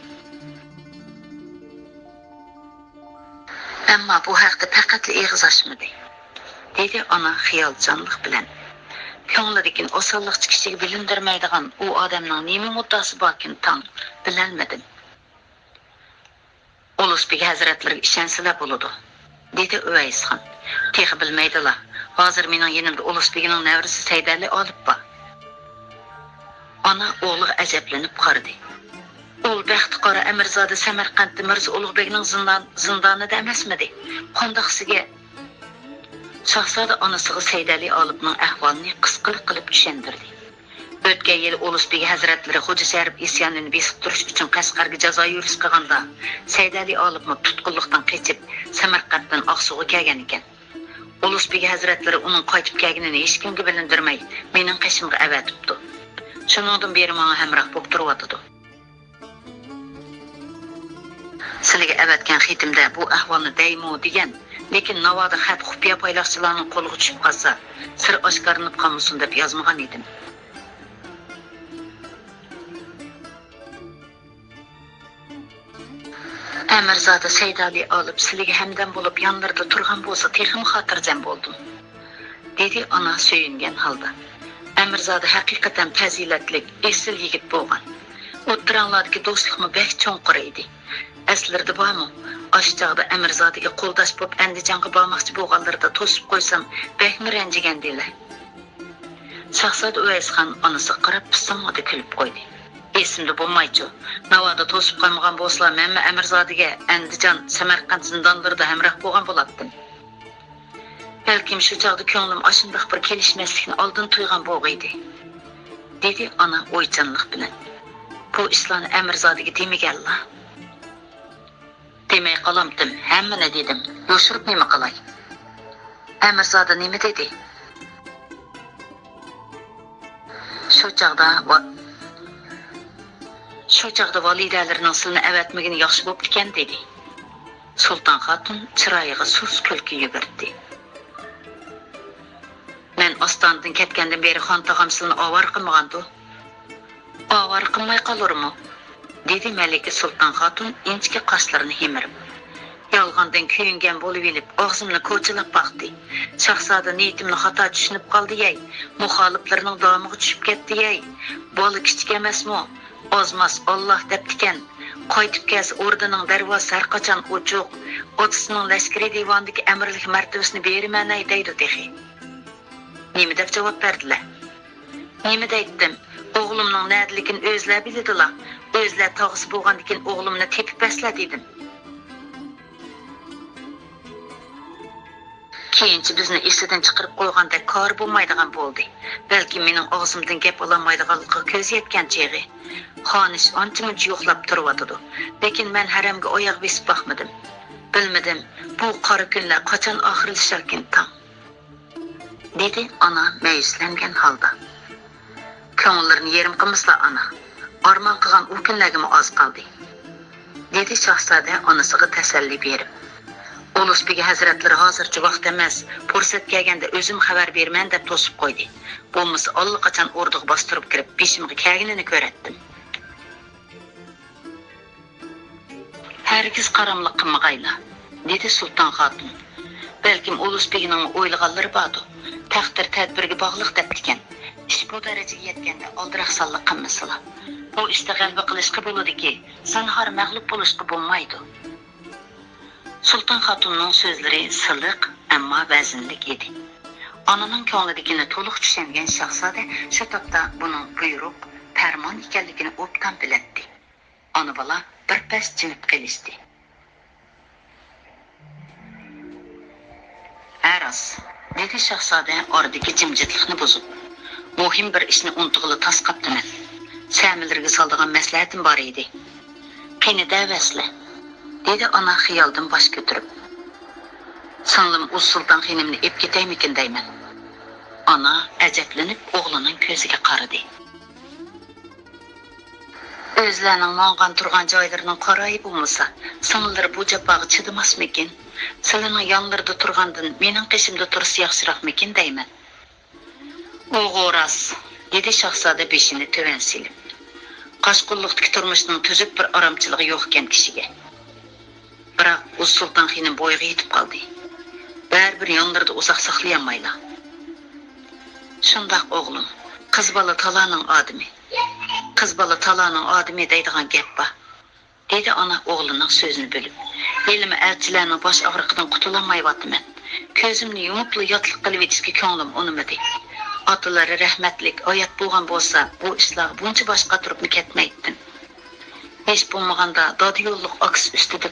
Ammo bu haqda faqat eg'iz ochmadi, dedi ana xiyolchanlik bilan. Ko'nglidagi osonlik chiqishiga bilindirmaydigan u odamning nima muddasi borkin tan bilolmadim. Ulug'bek hazratlariga ishonsalar bo'ladi, dedi Uvaysxon. Tex bilmaydilar. Hozir mening yenimda Ulug'bekning nevrisi Saydali olib bor. Ana o'g'li ajablanib qaradi. Ol baxti qora Amirzoda Samarqandda Mirza Ulug'bekning zindonida emasmidi? Qandoqsiga? Shahzoda onasiga Saydali olibning ahvolini qisqalik qilib tushuntirdi. O'tgan yil Ulug'bek hazratlari Xo'ja Sharif isyonini besib turish uchun Qashqarga jazo yurish qilganda Saydali olibni tutqunlikdan qochib Samarqanddan Oqsuga kelgan ekan. Ulug'bek hazratlari uning qaytib kelganini hech kimga bilindirmay mening qashimga avatibdi. Shuningdan beri menga hamroh bo'lib turyotdi. Sizlarga avatgan xitimda bu ahvolni deymo degan, lekin navoda xat xufiya payloqchilarning qo'liga tushib qolsa, sir oshkorinib qolmasin deb yozmagan edim. Amirzoda Saydali olib sizlarga hamdam bo'lib yonlarida turgan bo'lsa, texim xotirjam bo'ldim, dedi ana suyungan holda. Amirzoda haqiqatan fazilatli, esil yigit bo'lgan. O'ttiranlardagi do'stlikmi bek cho'nqir edi. Aslarda bormi? Oshchog'da Amirzodaga qo'ldosh bo'lib Andijonga bormoqchi bo'lganlarda to'sib qo'ysam, bekmi ranjigan deylar. Shahzoda Uvaysxon onasi qarab pissamada kulib qo'ydi. Esimda bo'lmaychi. Navoda to'sib qo'ymagan bo'lsalar, men Amirzodaga Andijon, Samarqand zindonlarida hamroh bo'lgan bo'lardim. Balkim shu chog'da ko'nglim ashundoq bir kelishmaslikni oldin tuygan bo'lg'aydi, dedi ona o'ychanlik bilan. Bu ishlarni Amirzodaga demaganlar. Demay qolamdim, hammani dedim. Yo'shirib nima qilay? Amirzoda nima dedi? Shu chog'da validalarning silni avatmagini yaxshi bo'pti ekan dedi. Sulton xotun chiroyiga sus kulki yugurdi. Men ostondan ketgandan beri xon tog'am silni ovar qilmagandu. Ovar qilmay qolurmi? Dedi Malika Sulton xotun inchki qoshlarini himirib. Yolg'ondan kuyingan bo'lib elib, og'zimni ko'chilab baqdi. Shahzoda niyatimni xato tushunib qoldi-yey. Muxoliflarning domiga tushib ketdi-yey. Bola kichik emasmi? Ozmas Alloh debdikan. Qaytib kelsa o'rdaning darvozasi har qachon ochiq. Otisining lashkari divondagi amirlik martabasini beriman deydi dehi. Nima deb javob berdilar? Nima deydim? O'g'limning nadligini o'zlab biladilar. O'zlar tog'isi bo'lgandikin o'g'limni tepib basla dedim. Keyinchi bizni esidan chiqarib qo'yganda kor bo'lmaydigan bo'ldi. Balki mening og'zimdan gap ololmaydiganlikka ko'z yetgan cheg'i. Xonish ancha-muncha yo'qlab turibdi. Lekin men haramga oyoq besib boqmadim. Bilmadim, bu qora kunlar qachon oxirlasharkin tam. Dedi ana ma'yuslangan holda. Ko'ngillarni yerim qilmaslar ana. Armon qilgan u kunlarga oz qoldi, dedi Shahzoda onasiga tasalli berib. Ulug'bek hazratlari hozircha vaqt emas, fursat kelganda o'zim xabar berman deb to'sib qo'ydi. Bo'lmasa allaqachon o'rdiq bostirib kirib, beshimga kelganini ko'ratdim. Hargiz qaramliq qilmag'aylar, dedi Sultan Hatun. Belkim Ulus Begining o'ylaganlari bordi. Taqdir tadbirga bog'liq deb ekan. Ish bu darajaga yetganda oldiroq sonliq qilmasala. Bu ishda g'alaba qilishga bo'ladiki, sanhar mag'lub bo'lishga bo'lmaydi. Sultan Hatunning so'zlari siliq, ammo vaznlik edi. Onaning ko'nglidagini to'liq tushungan shahzoda shu topda buning buyruq, farmon ekanligini obdan biladi. Ona bola bir pas jimib qolishdi. Aras, dedi shahzoda oradagi jimjitlikni buzib. Muhim bir ishni unutg'ili tas qaptiman. Samilarga soldigan maslahatim bor edi. Qani davasli, dedi ona xiyoldan bosh ko'tarib. Singlim Uz Sulton xonimni ep ketaymikin deyman. Ona ajablanib o'g'lining ko'ziga qaradi. O'zlarining mong'an turgan joylarining qorayib bo'lmasa, singillari bu jafoga chidamasmikin? Sizlarning yonlarida turgandan mening qishimda tursa yaxshiroqmikin deyman. O'g'oras, dedi shahzoda beshini tuvan silib. Qashqulluqdagi turmushning tuzib bir oromchiligi yo'q ekan kishiga. Biroq Uz Sulton xonim bo'yiga yetib qoldi. Baribir yonlarida uzoq saqlayolmaydi. Shundoq o'g'lim, qiz bola talaning odami. Qiz bola talaning odami deydigan gap bor. Dedi ona o'g'lining so'zini bo'lib. Elimi elchilarning bosh og'riqidan qutulolmayapman. Ko'zimni yumib yotliq qilib etishga ko'nglim unimadi. Otalari rahmatlik oyat bo'lgan bo'lsa, bu ishlar buncha boshqa turibmi ketmaydi. Hech bo'lmaganda dod yo'lliq oks ustida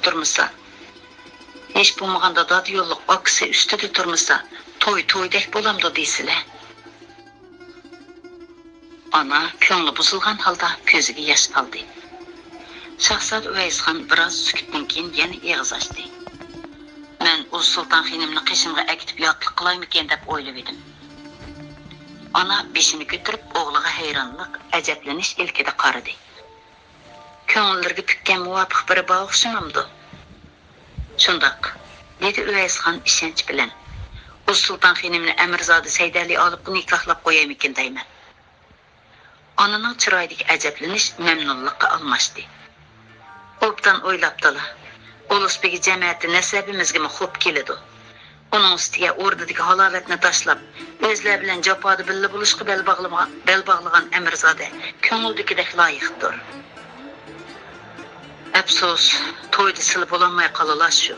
turmasa, to'ydek bo'lamdi deysizlar. Ana ko'ngli buzilgan holda ko'ziga yosh oldi. Shahzoda Uvaysxon biroz sukutdan keyin yana og'iz ochdi. Men Uz Sulton xonimni qishimga akitib yotliq qilaymikin deb o'ylab edim. Ana beshini ko'tarib o'g'liga hayronlik, ajablanish ilkida qaradi. Ko'ngillarga tukkan muvofiq bir bo'g'ishimamdi. Shundoq, dedi Uvaysxon ishonch bilan. Uz Sulton xonimni Amirzodi Saydali olib nikohlab qo'yaymikin deyman. Onaning chiroyidagi ajablanish mamnunlikqa almashdi. Obdan o'ylabdilar. Ulusbegi jamiyati nasabimizga xo'p keladi. Uning ustiga o'rdadagi halovatni tashlab, o'zlari bilan jafoda billa bo'lishga bel bog'lagan Amirzodi ko'ngildagidek loyiqdir. Afsus, to'yda silib bo'lolmay qolalar shu.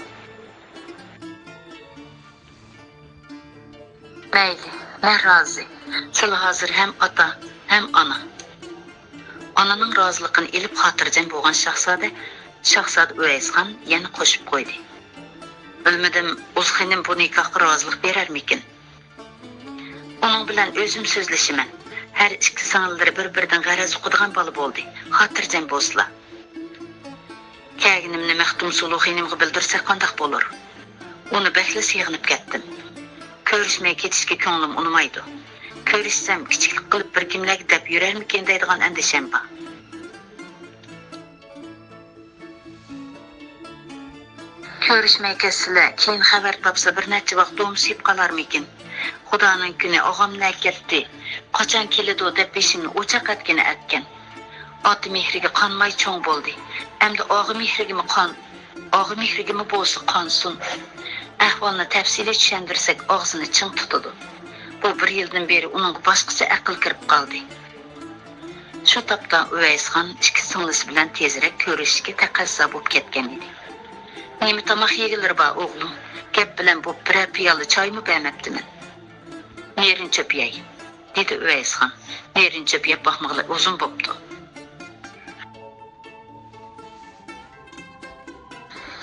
Mayli, men rozi. Sil hozir ham ota, ham ona. Onaning roziligini elib xotirjam bo'lgan shahzoda Uvaysxon yana qo'shib qo'ydi. Bilmadim, Uz xonim bu nikohga rozilik berarmikin? Uning bilan o'zim so'zlashiman. Har ikki singillari bir-biridan g'araz uqadigan bola bo'ldi. Xotirjam bo'lsizlar. Kaginimni Maxtum Sulu xonimga bildirsa qanday bo'lar? Uni bahla sig'inib ketdim. Ko'rishmay ketishga ko'nglim unmaydi. Ko'rishsam kichiklik qilib bir kimlarga deb yurarmikin deydigan andisham bor. Ko'rishmay ketsizlar, keyin xabar topsa bir necha vaqt do'msib qolarmikin? Xudoning kuni og'amlar ketdi. Qachon keladi deb beshimni o'chaqatgina atgan. Oti mehriga qonmay cho'ng bo'ldi. Endi og'i mehrigimi bo'lsa qonsin. Ahvolni tafsiliy tushundirsak og'zini ching tutadi. Bu bir yildan beri uning boshqacha aql kirib qoldi. Shu topda Uvaysxon ikki singlisi bilan tezroq ko'rishishga taqozo bo'lib ketgan edi. Nima tomoq yegilar bor o'g'lim? Gap bilan bu bir piyola choymi bermabdiman? Nerin cho'piyay, dedi Uvaysxon. Nerin cho'piyab boqmoqlar uzun bo'pti.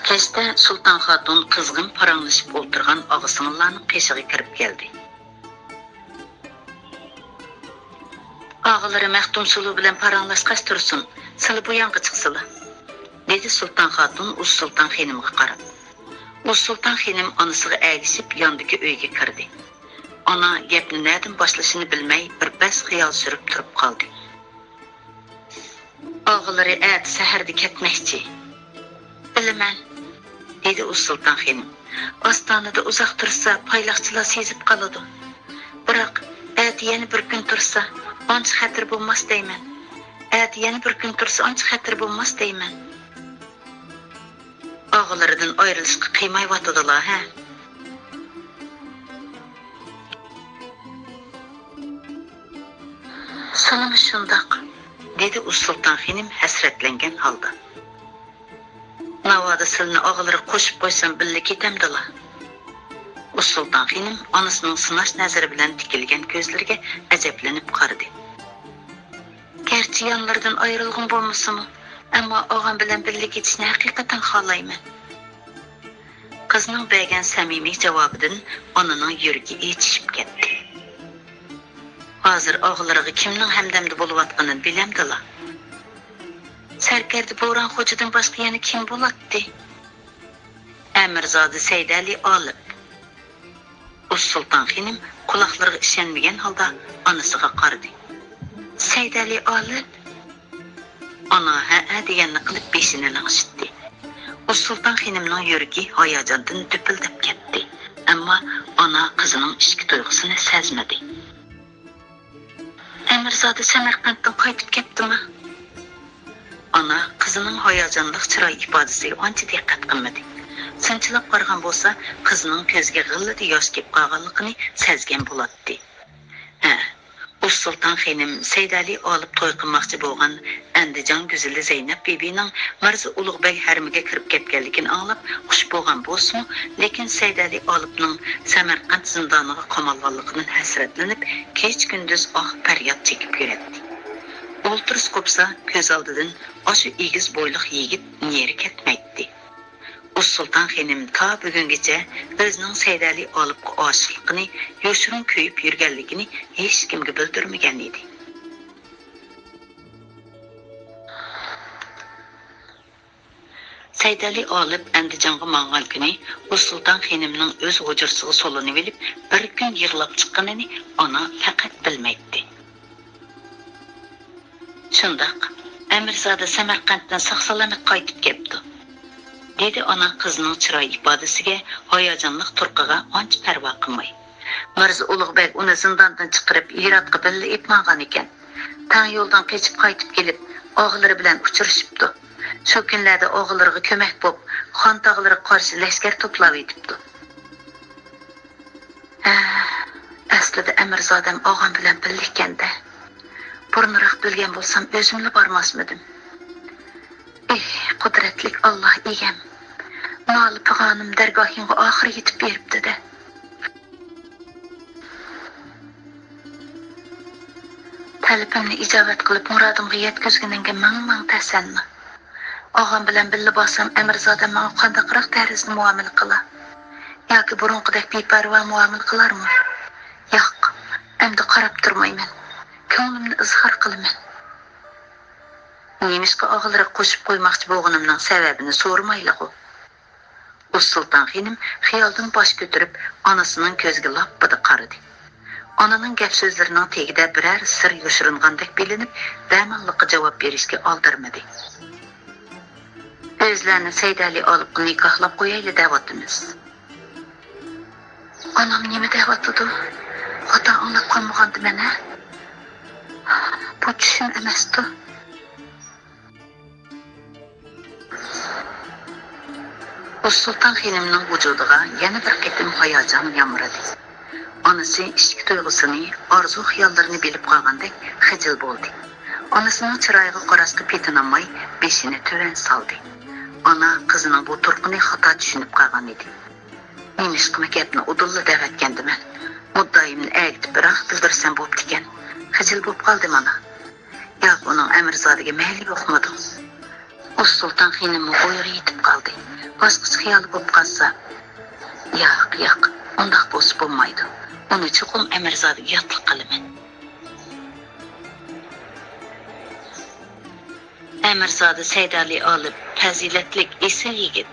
Kechda Sulton Xotun qizg'in paranglashib o'tirgan og'asinglarning qeshig'iga kirib keldi. Ağaları Maxtum Sulu bilan paranglashqas tursin, sili bu yanqa chiqsizlar, dedi Sulton Xotun Uz Sulton xonimga qarab. Uz Sulton xonim onasiga agishib yondagi uyga kirdi. Ona gapni nerdan boshlashini bilmay bir bas xiyol surib turib qoldi. Ağaları at saharda ketmoqchi. Bilaman, dedi Uz Sulton xonim. Ostonada uzoq tursa payloqchilar sezib qoladi. Biroq at yana bir kun tursa ancha xatir bo'lmas deyman. Yana bir kun tursa ancha xatir bo'lmas deyman. Ağalarından ayrılışqa qiymayvatıdılar, ha? Sanımı şundaq, dedi Sultan Xenim həsrətlengen halda. Navada silini ağaları qoşup qoysam billa ketemdila. Sultan Xenim anasının sınaş nazarı bilen tikilgen gözlerge aceplenip qardı. Gerçi yanlardan ayrılğın bolmasımı, ama ağam bilen billa ketişini hakikaten xalayman. Qızının bəgən səmimi cavabıdan onunun yürügi içişip ketdi. Hazır ağalarığı kimnin həmdəmdi buluvatqanın bilemdila. Sərkərdi Boran Xocadan başqa yani kim bulatdı? Əmirzadı Seydəli alıb. Sultan Xenim kulaqlarına işenmegen halda anasıga qardı. Seydəli alıb? Ana hə deganini qilib besini lang'ishitdi. Sultan Xenimning yuragi hayajondan düpildab ketdi. Ammo ona qizining ishki tuyg'usini sezmadi. Amirzada Samarqanddan qaytib ketdimi? Ana qizining hayajonli chiroy ifodasiga ancha diqqat qilmadi. Sanchilab qargan bo'lsa, qizining ko'ziga g'illida yosh kelib qolganligini sezgan bo'ladi. Sultan Xenim Seydali olib to'y qilmoqchi bo'lgan Andijon güzeli Zeynep bibining Mirza Ulug'bek harmiga kirib ketganligini anglab xush bo'lgan bo'lsa, lekin Seydali olibning Samarqand zindoniga qamalganligidan hasratlanib, kech kunduz faryod chekib yuradi. O'ltiris qopsa ko'z oldidan o'sha egiz bo'yliq yigit neri ketmaydi. Sultan Xenim ta bugungacha o'zining Seydali olibga oshiqligini yoshirin kuyib yurganligini hech kimga bildirmagan edi. Seydali olib Andijonga mang'al kuni Sultan Xenimning o'z hujursiga solinib olib, bir kun yig'lab chiqqanini ona faqat bilmaydi. Shundaq, Amirzada Samarqanddan sog'-salomat qaytib keldi. Dedi ona qizining chiroy ifodasiga hayajonli turqiga ancha parvo qilmay. Mirza Ulug'bek uni zindondan chiqarib Iratga billa etmagan ekan. Tang yo'ldan qochib qaytib kelib, o'g'illari bilan uchrashibdi. Shu kunlarda o'g'illariga ko'mak bo'lib, xon tog'lariga qarshi lashkar to'plab etibdi. Aslida Amirzodam o'g'am bilan billa ekanda. Burunroq bilgan bo'lsam, o'zimni bormasmidim. Qudratlik Allah egam. Noli pag'onim dargohingga oxir yetib beribdi-da. Talabimni ijobat qilib murodimga yetkazganingga ming tasanni. Og'am bilan billa bo'lsam, Amirzodam menga qandaqroq tarzda muomala qila? Yoki burunqidek beparvo muomala qilarmi? Yo'q, endi qarab turmayman. Ko'nglimni izhor qilaman. Nemishqa og'ilroq qo'shib qo'ymoqchi bo'lganimning sababini so'ramayli-ku. Sultan Xenim xiyoldan bosh ko'tarib, onasining ko'ziga lappida qaradi. Onaning gap so'zlarining tagida biror sir yoshiringandek bilinib, bemalliqqa javob berishga oldirmadi. O'zlarini Seydali olib nikohlab qo'yayli deyapmiz. Onam nima deyapti? Ota anglab qolmagandi mana. Bu tushun emasdi. Sultan Xenimning vujudiga yana bir qitim hayajon yamradi. Onasi ishki tuyg'usini, orzu xiyollarini bilib qolgandek xijil bo'ldi. Onasining chiroyiga qarashga petinamay beshini to'ran soldi. Ona qizining bu turqini xato tushunib qolgan edi. Nemishqimi gapni udulla devatgandiman. Muddaimni agitib biroq bildirsam bo'pti ekan. Xijil bo'lib qoldim ona. Yo'q, uning Amirzodiga mayli yo'qmidi. Sultan Xenim o'yga yetib qoldi. Boshqacha xiyol bo'lib qolsa, yo'q, undaq bo'lsa bo'lmaydi. Uni chuqum Amirzodiga yotliq qilaman. Amirzodi Seydali olib, fazilatlik esil yigit,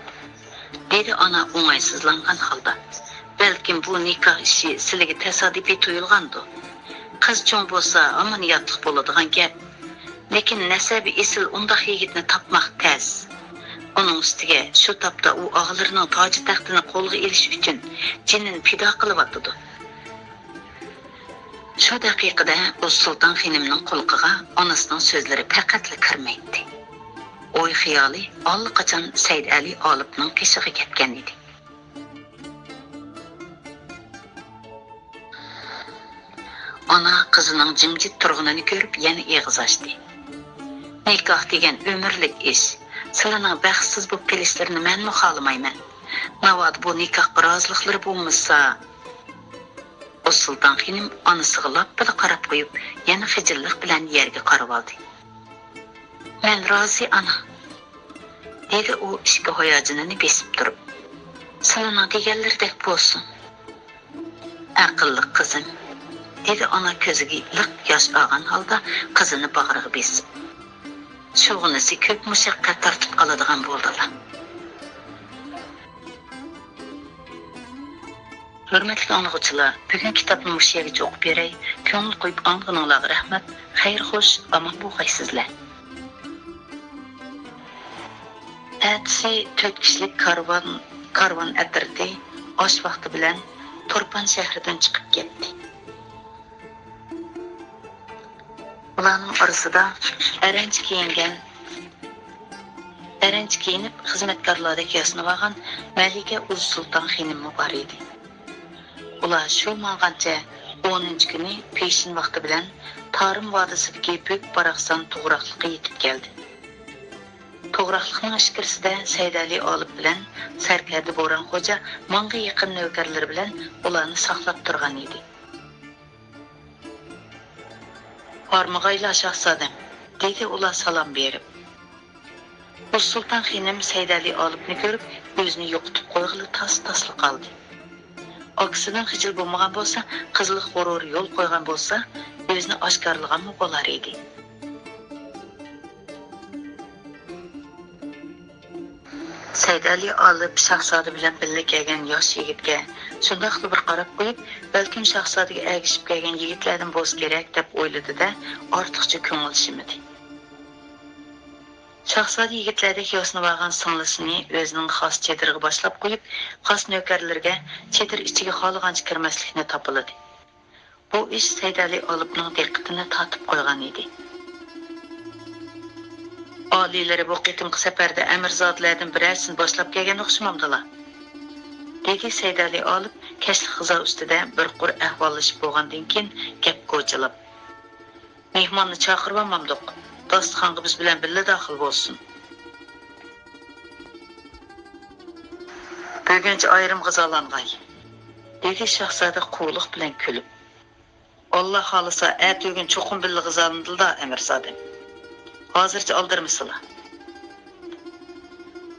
dedi ona o'ng'aysizlangan holda. Balkim bu nikoh ishi sizlarga tasodifiy tuyulgandi. Qiz cho'ng bo'lsa, amoniyatlik bo'ladigan gap. Lekin nasabi esil undaq yigitni topmoq tez. Onun ustiga shu topda u o'g'illarining toji taxtini qo'lga olish uchun jinini fido qilyapti. Shu daqiqada Sultan Xenimning qulqiga onasining so'zlari faqatla kirmaydi. o'y xiyoli allaqachon Said Ali Olibning qishig'i ketgan edi. Ana qizining jimjit turganini ko'rib yana eg'iz ochdi. Nikoh degan umrlik ish. Sizlarning baxtsiz bo'lib kelishlarini men xohlamayman. Navad bu nikohga roziliklari bo'lmasa, o Sultan xonim onasiga lappida qarab qo'yib, yana xijillik bilan yerga qarab oldi. Men rozi ana, dedi u ishga hayajinini besib turib. Sizlarning deganlaridek bo'lsin. Aqlli qizim, dedi ona ko'ziga liq yosh olgan holda qizini bag'riga besib. Şoğunisi ko'p mushaqqat tortib qoladigan bo'ldilar. Hurmatli o'quvchilar, bugun kitobni mush yergacha o'qib beray. Ko'ngil qo'yib anglag'inglarga rahmat. Xayr xo'sh, omon bo'lgaysizlar. Atsi 4 kishilik karvon atirdi. Osh vaqti bilan Turpan shahridan chiqib ketdi. Ularning orasida aranch kiyinib xizmatkorlardek yasinib olgan Malika Uz Sulton xonim bor edi. Ular shu ma'ngancha 10 kuni peshin vaqti bilan Tarim vodisidagi Pök Baraqsan to'g'raqliqqa yetib keldi. To'g'raqliqning ichkarisida Said Ali Olib bilan Sarkardi Bo'ron xo'ja manga yaqin navkarlar bilan ularni saqlab turgan edi. Parmag'ayla shahzodam, dedi ular salom berib. Bu Sulton xonim Said Ali Olibni ko'rib, o'zini yo'qotib qo'yg'ili tas-tasli qoldi. Oksidan xijil bo'lmagan bo'lsa, qizlik g'ururi yo'l qo'ygan bo'lsa, o'zini oshkorlaganmi bo'lar edi. Said Ali Olib shahzoda bilan birga kelgan yosh yigitga shundaqli bir qarab qo'yib, balkim shahzodaga ergishib kelgan yigitlardan bo'z kerak deb o'yladi-da, ortiqcha ko'ngil shimidi. Shahzoda yigitlardek yo'snib olgan singlisini o'zining xos chediriga boshlab qo'yib, xos navkarlarga chedir ichiga xohlagancha kirmaslikni topiladi. Bu ish Said Ali Olibning diqqatini tortib qo'ygan edi. Oliylari bu qitimqi safarda amirzodlardan birarsini boshlab kelgan o'xshamamdilar. Dedi Said Ali Olib kashli xizo ustida bir qur ahvollashib bo'lgandan keyin gap ko'chilib. Mehmonni chaqirib olmamdiq. Dostxonga biz bilan birga daxil bo'lsin. Buguncha ayrim g'izolang'ay, dedi shahzoda quvliq bilan kulib. Alloh xolisa, bugun cho'qim birga g'izolindilda amirzodam. Hozircha oldirmisizlar.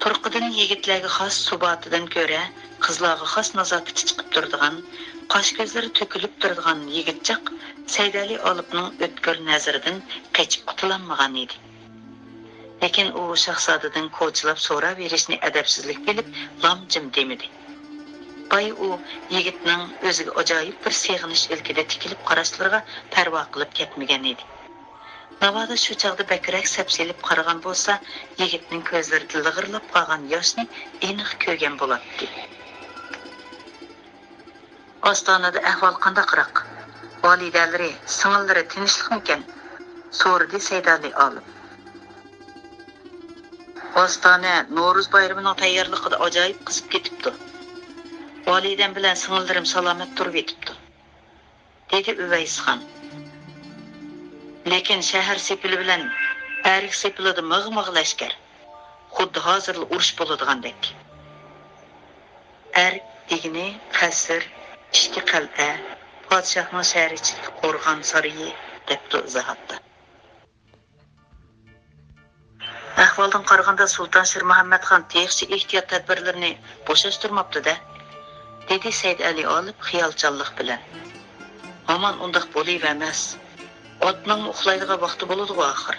Turqidan yigitlarga xos subatidan ko'ra, qizlarga xos nazokati chiqib turadigan, qosh ko'zlari to'kilib turadigan yigitchaq Said Ali Olibning o'tkir nazaridan qochib qutulanmagan edi. Lekin u shahzodadan ko'chilab so'rab berishni adabsizlik bilib, lomjim demidi. Bay u yigitning o'ziga ajoyib bir seg'inish ilkida tikilib qarashlarga parvo qilib ketmagan edi. Navada shu chaqda bakrak sapselib qaragan bo'lsa, yigitning ko'zlarida lig'irlab qolgan yoshni aniq ko'rgan bo'ladi. Ostonada ahvol qandaqroq? Validalari, singillari tinchlikmikan? So'radi Said Ali Olib. Ostona Navro'z bayramining tayyorligida ajoyib qizib ketibdi. Validam bilan singillarim salomat turib yetibdi, dedi Uvaysxon. Lekin shahar sepili bilan Arik sepilida mig'mig' lashkar. Xuddi hozir urush bo'ladigandek. Arik degani qasr, ichki qal'a, podshohning shahri ichki qo'rg'on sarayi debdi izohatda. Ahvoldan qaraganda Sulton Shir Muhammadxon tegishli ehtiyot tadbirlarini bo'shashtirmabdi-da, dedi Said Ali Olib xiyolchanlik bilan. Aman undaq bo'lavermas. Otning uxlaydigan vaqti bo'ladi oxir.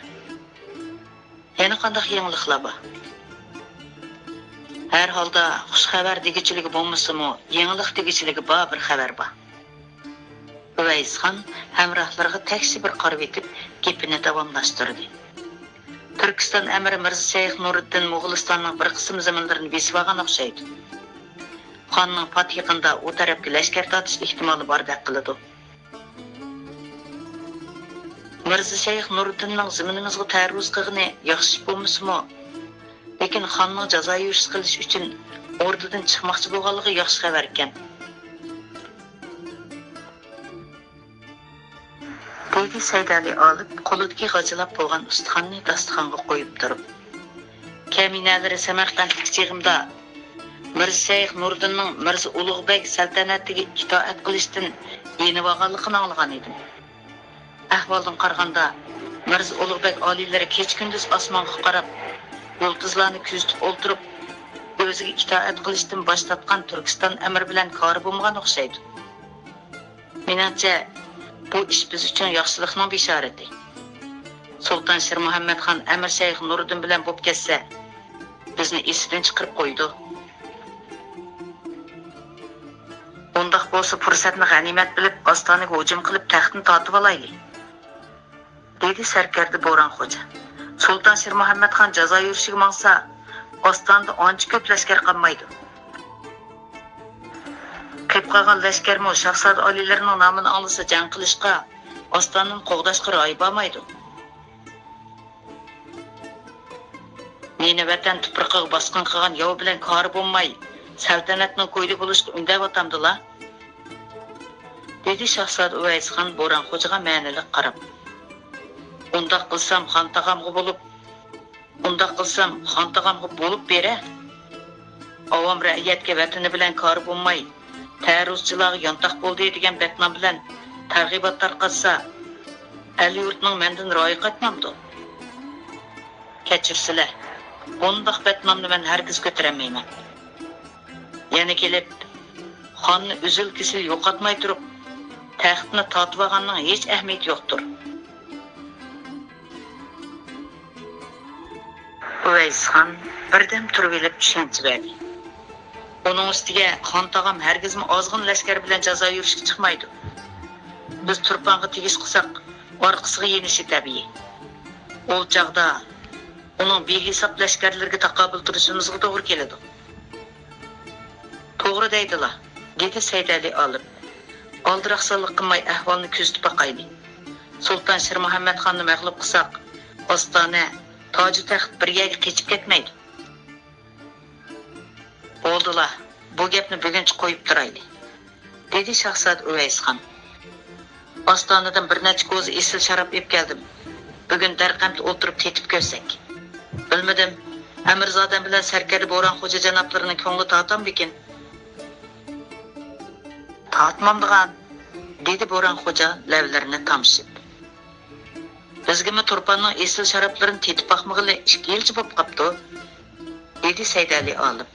Yana qanday yangiliklar bor? Har holda xush xabar degichiligi bo'lmasa-mu, yangilik degichiligi bor bir xabar bor. Uvaysxon hamrohlariga taksi bir qarab etib, gapini davomlashtirdi. Turkiston amiri Mirza Shayx Nuriddin Mo'g'ulistonning bir qism zaminlarini besib olgan o'xshaydi. Xonning Fatihida u tarafga lashkar tortish ehtimoli bor deb qiladi. Mirza Shayx Nuriddinning zaminimizga tarvuz qilgani yaxshi bo'lmasa-mu, Lekin xonning jazo yurish qilish uchun ordadan chiqmoqchi bo'lganligi yaxshi xabar ekan. Dedi Saydali olib, qo'lidagi g'ajilab bo'lgan ustixonni dasturxonga qo'yib turib. Kaminalari Samarqandlik chig'imda Mirza Shayx Nuriddinning Mirza Ulug'bek saltanatiga itoat qilishdan yenib olganligini anglagan edim. Ahvoldan qaraganda Mirza Ulug'bek oliylari kech-kunduz osmonga qarab, yulduzlarni kuzatib o'ltirib, o'ziga itoat qilishdan bosh tortgan Turkiston amir bilan kori bo'lmagan o'xshaydi. Menimcha, bu ish biz uchun yaxshilikning bishorati. Sulton Shir Muhammad Xon Amir Shayx Nuriddin bilan bo'lib ketsa, bizni esidan chiqarib qo'ydi. Undaq bo'lsa fursatni g'animat bilib, Ostonaga hujum qilib taxtni tortib olaylik. Dedi sarkarda Bo'ron xo'ja. Sulton Shir Muhammad Xon jazo yurishiga mangsa, Ostonada ancha ko'p lashkar qolmaydi. Qilib qolgan lashkarmi shahzoda oliylarining nomini olsa jang qilishga, Ostonani qo'g'dashga rioya bo'lmaydi. Meni vatan tuproqiga bosqin qilgan yov bilan kori bo'lmay, saltanatning qo'ydi bo'lishga undayotgandilar. Dedi shahzoda Uvaysxon Bo'ron xo'jaga ma'niliq qarab. Undaq qilsam xon tog'amga bo'lib bera. Avom ra'iyatga vatani bilan kori bo'lmay, terrorchilarga yontaq bo'ldi degan betnom bilan targ'ibot tarqatsa, ali yurtning mendan rioya qilmamdi. Kechirsizlar. Undaq betnomni men hargiz ko'taramayman. Yana kelib, xonni uzil-kesil yo'qotmay turib, taxtni tortib olganning hech ahamiyati yo'qdir. Uvaysxon birdan turib elib tushuncha berdi. Uning ustiga xon tog'am hargizmi ozg'in lashkar bilan jazo yurishga chiqmaydi. Biz turponga tegish qilsak, orqasiga yenishi tabiiy. O chaqda uning behisob lashkarlarga taqobil turishimizga to'g'ri keladi. To'g'ri deydilar, dedi Saydali olib. Oldiraqsonlik qilmay ahvolni kuzatib boqaylik. Sulton Shir Muhammad Xonni mag'lub qilsak, Ostona toji taxt bir yerga qechib ketmaydi. Bo'ldilar, bu gapni buguncha qo'yib turaylik, dedi shahzoda Uvaysxon. Ostonadan bir necha ko'z esil sharob yeb keldim. Bugun darqamda o'tirib tetib ko'rsak. Bilmadim, Amirzodam bilan sarkarda Bo'ron xo'ja janoblarining ko'ngli tortammikin? Tortmamdigan, dedi Bo'ron xo'ja lavlarini tamshib. Bizgimi turponning esil sharoblarini tetib boqmag'ili 2 yilcha bo'lib qopti, dedi Saydali olib.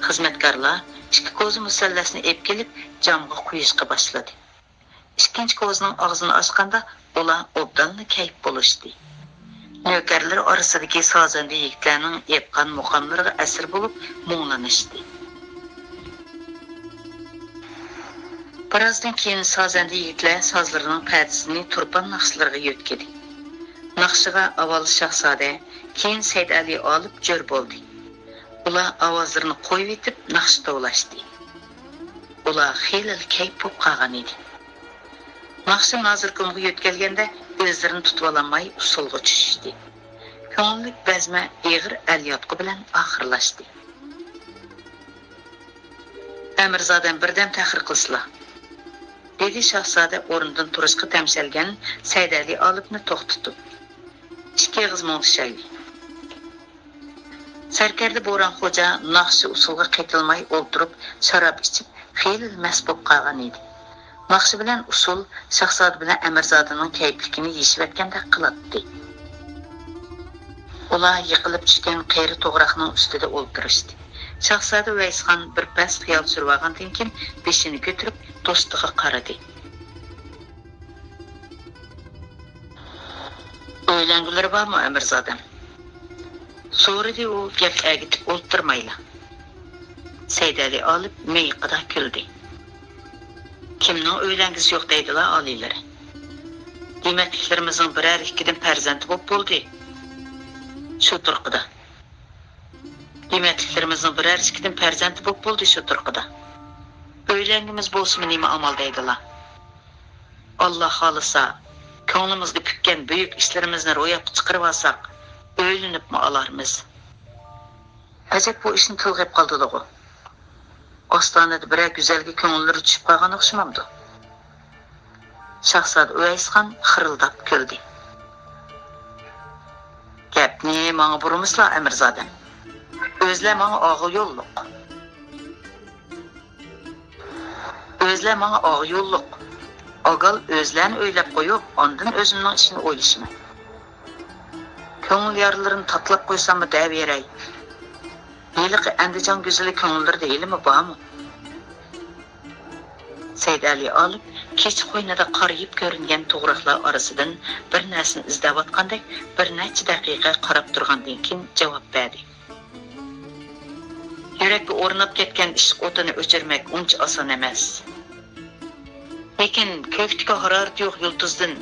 Xizmatkorlar 2 ko'zi musallasini ep kelib, jamg'a quyishga boshladi. Ikkinchi ko'zning og'zini ochganda ular obdanni kayf bo'lishdi. Navkarlar orasidagi sozanda yigitlarning epqan muqomlariga asir bo'lib muңlanishdi. Birazdan keyin sozanda yigitlar sozlarining pardasini turpon naqshlariga yo'tkadi. Naqshiga avval shahzoda, keyin Saydali olib jo'r bo'ldi. Ular ovozlarini qo'yib etib naqsh tovlashdi. Ular xeyli kayf bo'lib qolgan edi. Naqshi nozirkumga yo'tkalganda o'zlarini tutib ololmay usulga tushishdi. Ko'ngillik bazma eg'ir alyotqi bilan oxirlashdi. Amirzodam birdan tahrir qilsizlar, dedi shahzoda o'rnidan turishga tamshalgan Saydali olibni to'xtatib. 2 og'iz mo'ngshaydi. Sarkarda Bo'ron xo'ja naqshi usulga qaytilmay o'ltirib, sharob ichib, xeyli mast bo'lib qolgan edi. Naqshi bilan usul shahzoda bilan Amirzodaning kayfligini yeshayotgandek qiladi. Ular yiqilib tushgan qayri to'g'raqning ustida o'ltirishdi. Shahzoda Uvaysxon bir pas xiyol surib olgandan keyin beshini ko'tarib do'stiga qaradi. O'ylangular bormi, Amirzodam? So'radi u gap agitib o'ltirmayla. Saydali olib miyqida kuldi. Kimning o'ylangisi yo'q deydilar oliylari. Demakliklarimizning birar ikkidan farzandi bo'lib bo'ldi. Shu turqida. Demakliklarimizning birar ikkidan farzandi bo'lib bo'ldi shu turqida. O'ylangimiz bo'lsa nima amal deydilar. Alloh xolisa, ko'nglimizga pukkan buyuk ishlarimizni ro'yobga chiqarib olsak, o'ylanibmi olarmiz. Acaba bu işini tilg'ib qoldi-ku. Ostanada biror güzelga ko'ngillari tushib qolgan o'xshamamdi. Shahzoda Uvaysxon xirildab kuldi. Gapni menga burmislar, Amirzodam. O'zlar menga og'il yo'lliq. O'zlar menga og'il yo'lliq. Ogal o'zlarini o'ylab qo'yib, ondan o'zimning ishini o'ylashman. Ko'ngil yarlarini tatlab qo'ysam deb beray. Heliqi Andijon go'zali ko'ngillarda ilmi bormi? Said Ali olib kech qo'ynida qariyib ko'ringan to'g'riqlar orasidan bir narsani izlayotgandek bir necha daqiqa qarab turgandan keyin javob berdi. Yurakka o'rnab ketgan ishq o'tini o'chirmak uncha oson emas. Lekin ko'kdagi harorat yo'q yulduzdan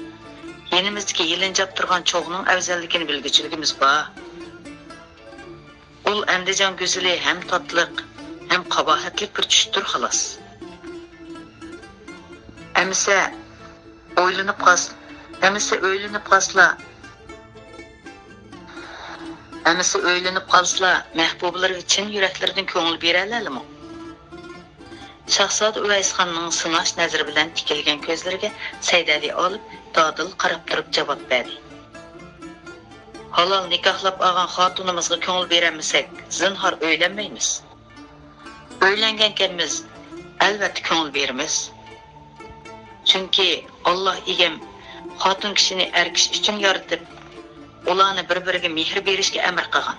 yenimizdagi yilinjab turgan cho'g'ning afzalligini bilguchiligimiz bor. Ul Andijon go'zali ham totliq, ham qabohatli bir tushdir xolos. Amsa o'ylanib qolsa, mahbublariga chin yuraklaridan ko'ngil beralarmi? Shahzoda Uvaysxonning sinash nazari bilan tikilgan ko'zlariga Said Ali olib dodil qarab turib javob berdi. Halol nikohlab olgan xotinimizga ko'ngil beramisak, zinhor o'ylanmaymiz. O'ylangankanmiz, albatta ko'ngil beramiz. Chunki Alloh egam xotin kishini er kishi uchun yaratib, ularni bir-biriga mehr berishga amr qilgan.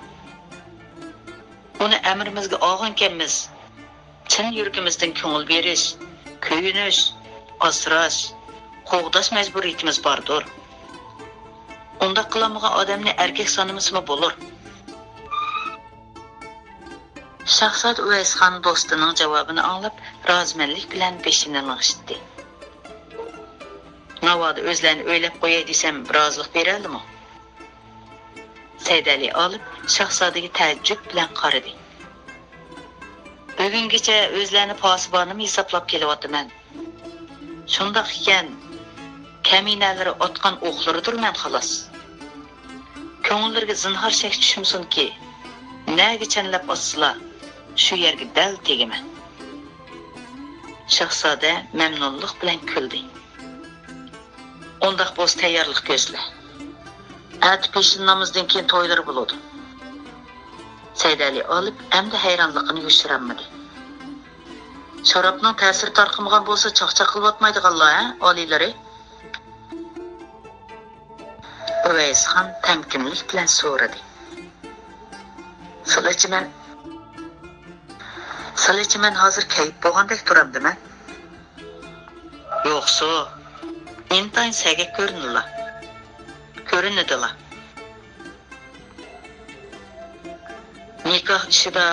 Uni amrimizga olgankanmiz, chin yuragimizdan ko'ngil berish, kuyinish, asrash, qo'g'dash majburiyatimiz bordir. Unda qilamagan odamni erkak sanamizmi bo'lur? Shahzoda Uvaysxon do'stining javobini anglab, rozimanlik bilan beshini lag'ishdi. Navoda o'zlarini o'ylab qo'yay desam, rozilik beraldimi? Said Ali olib Shahzodaga taajjub bilan qaradi. Bugungacha o'zlarini posibonim hisoblab kelyapman. Shundoq ekan, kaminalari otgan o'qlaridirman xolos. Ko'ngillariga zinhor shak tushmasinki, naga chanlab ossalar, shu yerga dal tegaman. Shahzoda mamnunlik bilan kuldi. Ondaq bo'lsa tayyorlik ko'zla. Ati peshin namozdan keyin to'ylar bo'ladi. Said Ali olib endi hayronligini yushirolmadi. Sharobning ta'siri tarqamagan bo'lsa chaqchaq qilyotmaydiganlar, oliylari. Uvaysxon tamkinlik bilan so'radi. Salachiman hozir kayib bo'lgandek turamdimi? Yo'qsa, intayin sagak ko'rinadilar. Nikoh ishida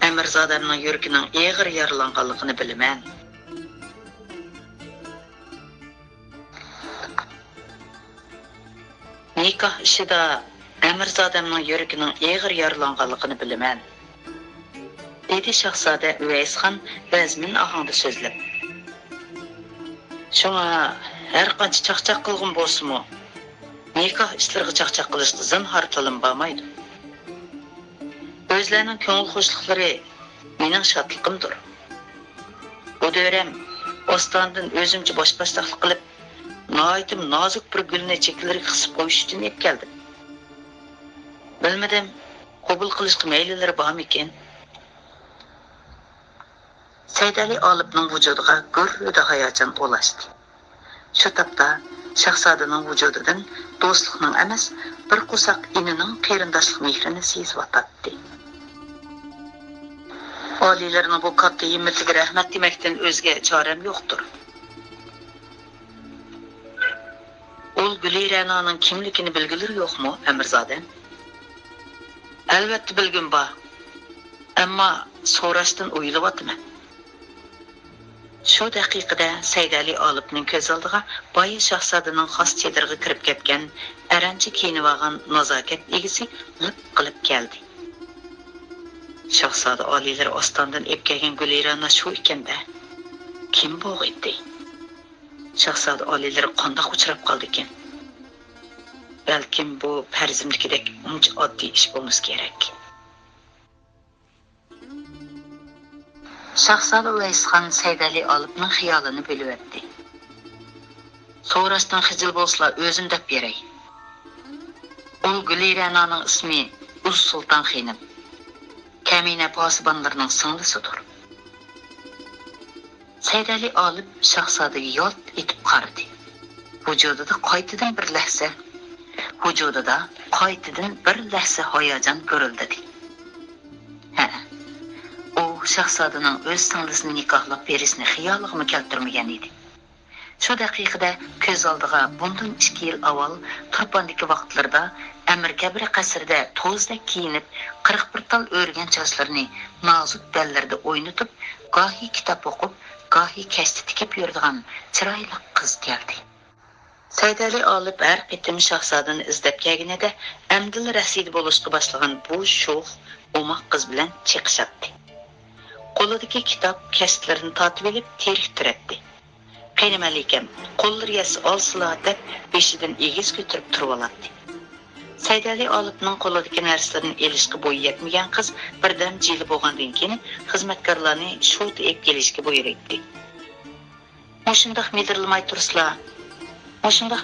Amirzodamning yuragining eg'ir yaralanganligini bilaman. Nikoh ishida Amirzodamning yuragining eg'ir yaralanganligini bilaman. Dedi Shahzoda Uvaysxon vazmin ohangda so'zlab. Shunga har qancha chaqchaq qilgan bo'lsa-mu, nikoh ishlariga chaqchaq qilishga zinhor tilim bo'lmaydi. O'zlarining ko'ngil xo'shliklari mening shodligimdir. Bu dövrem ostandan o'zimcha boshboshliqlik qilib, noyitim nozik bir gulni cheklariga qisib qo'yish uchun yeb keldim. Bilmadim, qabul qilishga maylilari bormikin? Said Ali olibning vujudiga gurrida hayajon o'lashdi. Shu topda Shahzodaning vujudidan do'stlikning emas, bir qusoq inining qarindoshlik mehrini sezib-atdi. Oliylarining bu katta himmatiga rahmat demakdan o'zga choram yo'qdir. Ul Gulirananing kimligini bilgilir yo'qmi, Amirzodam? Albatta bilgim bor. Ammo so'rashdan o'ylayapman. Shu daqiqada Said Ali olibning ko'z oldiga boya Shahzodaning xos chediriga kirib ketgan aranchi kiyinib olgan nazokat egisi lip qilib keldi. Shahzoda oliylar ostondan epkagan Gulirana shu ekanda. Kim bu edi? Shahzoda oliylar qandoq uchrab qoldi ekan? Balkim bu farzimnikidek uncha oddiy ish bo'lmasa kerak. Şahzadə Uvaysxan Səydəli Alıbның xiyalını bölüb etdi. Sonrasdan xicil bolsa özüm dep berey. Ol Gülirananın ismi Uz Sultan Xenim. Kəminə pasibanlarının sınlısıdır. Səydəli Alıb Şahzadəyə yalt etib qarıdı. Vücudida qaytadan bir ləhsə hayacan görüldü. O Şahzadənin öz sınlısını nikahlab berisini xiyalığımı keltirmegen idi. Şu daqiqada ko'z oldiga bundan 2 yil avval Turpandagi vaqtlarda Amirkabir qasrida to'zda kiyinib 41 tal o'rgan chochlarini nozik bellarda o'ynatib, gohi kitob o'qib, gohi kashti tikib yuradigan chiroyli qiz keldi. Səydəli Alıb har qitim Şahzadəni izlab kelganida Amdil Rasid bo'lishga boshlagan bu sho'x o'moq qiz bilan chiqishatdi. Qo'lidagi kitob kashtlarini tortib olib teriktiratdi. Qaynimalikam qo'llari yasi olsila deb beshidan egiz ko'tarib turib oladi. Səydəli Alıbning qo'lidagi narsalarni elishga bo'yi yetmagan qiz birdan jili bo'lgandan keyin xizmatkorlarni sho't ep kelishga buyurdi. Mushundaq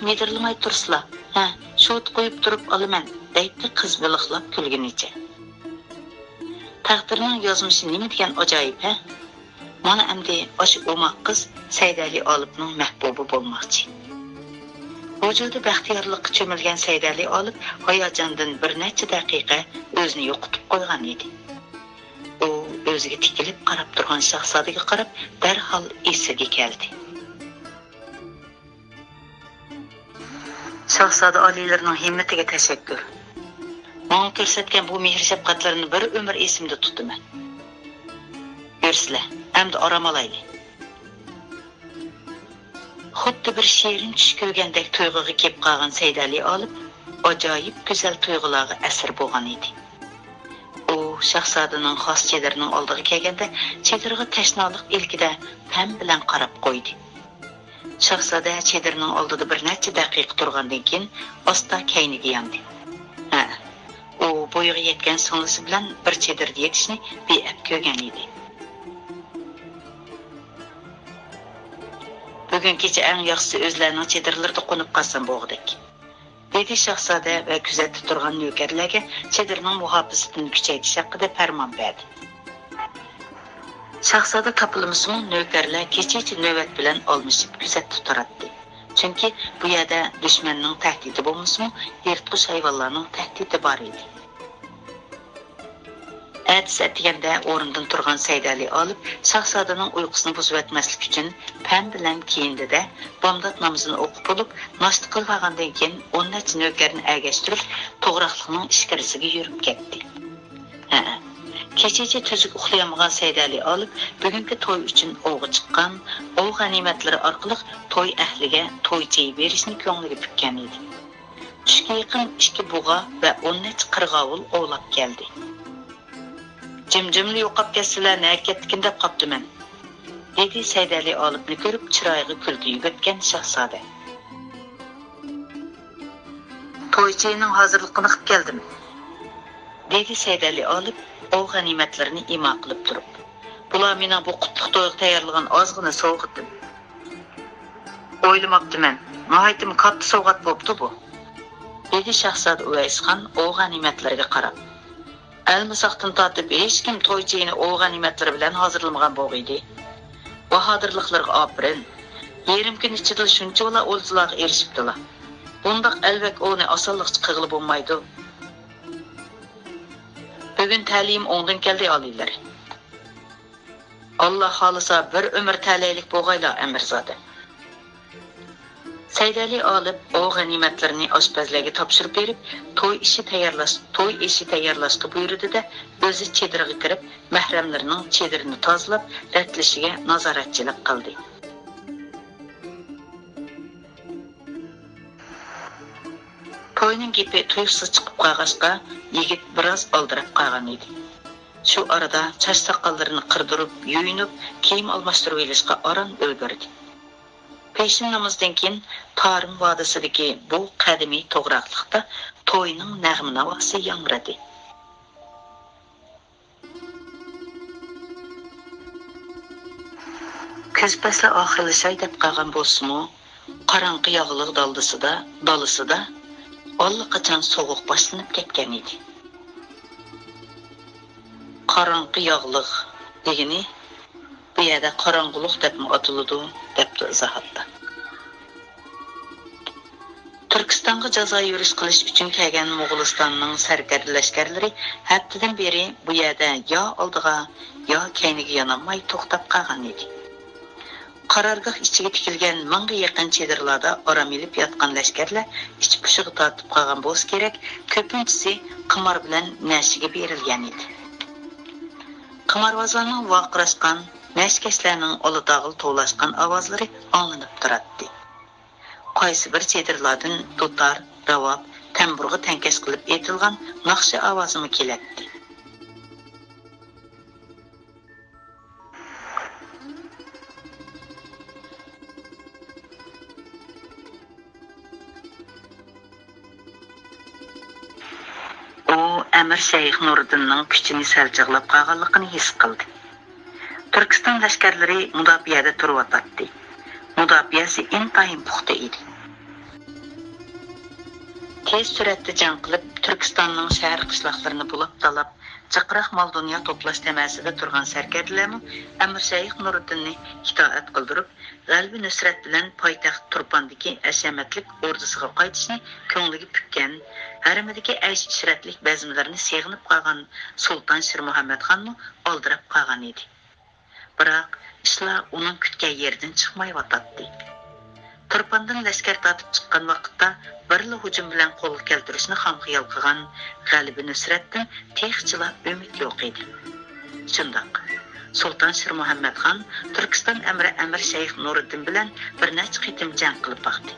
medirlamay tursizlar. Ha, sho't qo'yib turib olaman, deydi qiz biliqlab kulgunicha. Taqdirning yozmishi nima degan ajoyib, ha? Mana endi o'sha o'moq qiz Səydəli Alıbning mahbubi bo'lmoqchi. Vücudu baxtiyorlikqa cho'milgan Səydəli Alıb hayajondan bir necha daqiqa o'zini yo'qotib qo'ygan edi. U o'ziga tikilib qarab turgan Shahzodaga qarab darhol esiga keldi. Shahzoda oliylarining himmatiga tashakkur. Menga ko'rsatgan bu mehr shafqatlarini bir umr esimda tutaman. Yursizlar, endi orom olaylik. Xuddi bir she'rin tush ko'rgandek tuyg'uga kelib qolgan Səydəli Alıb ajoyib go'zal tuyg'ularga asir bo'lgan edi. U Shahzodaning xos chedirining oldiga kelganda chedirga tashnolik ilkida pam bilan qarab qo'ydi. Shahzoda chedirining oldida bir necha daqiqa turgandan keyin asta kayniga yondi. U bo'yiga yetgan singlisi bilan bir chedirga yetishni beab ko'rgan edi. Bugun kecha eng yaxshisi o'zlarining chedirlarida qo'nib qolsam bo'g'dik. Dedi Shahzoda va kuzatib turgan navkarlarga chedirning muhofazatini kuchaytirish haqida farmon berdi. Shahzoda topilmasimi navkarlar kecha navbat bilan olmishib kuzatib turardi. Chunki bu yerda dushmanning tahdidi bo'lmasmi, yirtqich hayvonlarning tahdidi bor edi. Atsa-deganda o'rnidan turgan Səydəli Alıb Shahzodaning uyqusini buzib etmaslik uchun pam bilan kiyindida bomdod namozini o'qib bo'lib, noshta qilib olgandan keyin 10 necha navkarni ergashtirib, to'g'raqliqning ishqarisiga yurib ketdi. Kechacha tuzuk uxlayolmagan Səydəli Alıb bugungi to'y uchun ovga chiqqan, ov g'animatlari orqali to'y ahliga to'ycha berishni ko'ngliga pukkan edi. Tushga yaqin 2 bug'a va 10 necha qirg'ovul ovlab keldi. Jimjimli yo'qab ketsalar nima ketdikin deb qopdiman, dedi Səydəli Alыбni ko'rib chiroyiga kuldi yugatgan Shahzoda. To'ychining hozirligini qilib keldim, dedi Səydəli Alıb ov g'animatlarini imo qilib turib. Bular mening bu qutluq to'yga tayyorlagan ozg'ina sovg'atim. O'ylamabdiman, nihoyatim katta sovg'at bo'pti bu, dedi Shahzoda Uvaysxon ov g'animatlariga qarab. Almisaqdan tortib hech kim to'ychini ov g'animatlari bilan hozirlamagan bo'g'idi. Bahodirliklarga opirin. Yerim kun ichida shuncha ular o'ljilarga erishibdilar. Bundaq alvak o'ni osonlikcha qig'ilib bo'lmaydi. Bugun ta'lim o'ngdan keldi oliylar. Alloh xolisa bir umr ta'laylik bo'lg'aylar Amirzoda. Səydəli Alıb ov g'animatlarini oshpazlarga topshirib berib, to'y ishi tayyorlashga buyurdi-da, o'zi chedirga kirib, mahramlarining chedirini tozalab, ratlashiga nazoratchilik qildi. To'yning gapi tuyuqsiz chiqib qolg'achqa, yigit biroz oldirab qolgan edi. Shu orada soch soqollarini qirdirib, yuyinib, kiyim almashtirib olishga oron ulgurdi. Peşin namazdan keyin Tarim vodisidagi bu qadimiy to'g'raqliqda to'yning nag'ma navosi yangradi. Көз пәсі ақылышай деп қалған болсымы, қараңғы yağlıq dalısıda allaqachon soğuq başlanıp ketken idi. Qarаңғы yağlıq degeni bu yerda qorong'ulik deb atıladi debdi izohatda. Turkistonga jazo yurish qilish uchun kelgan Mo'g'ulistonning sarkarda lashkarlari haftadan beri bu yerda yo oldiga yo keyniga yonolmay to'xtab qolgan edi. Qarorgoh ichiga tikilgan mingga yaqin chedirlarda orom ilib yotgan lashkarlar ich pushig'i tortib qolgan bo'lsa kerak, ko'pinchisi qimor bilan nashiga berilgan edi. Qimorbozlarning vaqirashgan, nashkashlarning olatog'il to'lashgan ovozlari anglanib turadi. Qaysi bir chedirlardan dutor, ravob, tamburga tankash qilib aytilgan naqsha ovozimi keladi. U Amir Shayx Nuriddinning kuchini salchiqlab qolganligini his qildi. Turkiston lashkarlari mudofiyada turib Mudofiyasi intayin puxta edi. Tez suratda jang qilib, Turkistonning shahar qishloqlarini bulab talab, chaqroq mol dunyo to'plash tamasida turgan sarkarlarmi Amir Shayx Nuriddinni itoat qildirib, G'albi Nusrat bilan poytaxt Turpondagi ashamatlik ordisiga qaytishni ko'ngliga pukkan, haramidagi aysh ishratlik bazmlarini seg'inib qolgan Sulton Shir Muhammadxonni oldirab qolgan edi. Biroq ishlar uning kutgan yerdan chiqmayotdi. Turpondan lashkar tortib chiqqan vaqtda birli hujum bilan qo'lga keltirishni ham xiyol qilgan G'albi Nusratdan texchilab umid yo'q edi. Shundoq Sulton Shir Muhammadxon Turkiston amiri Amir Shayx Nuriddin bilan bir necha qitim jang qilib baqdi.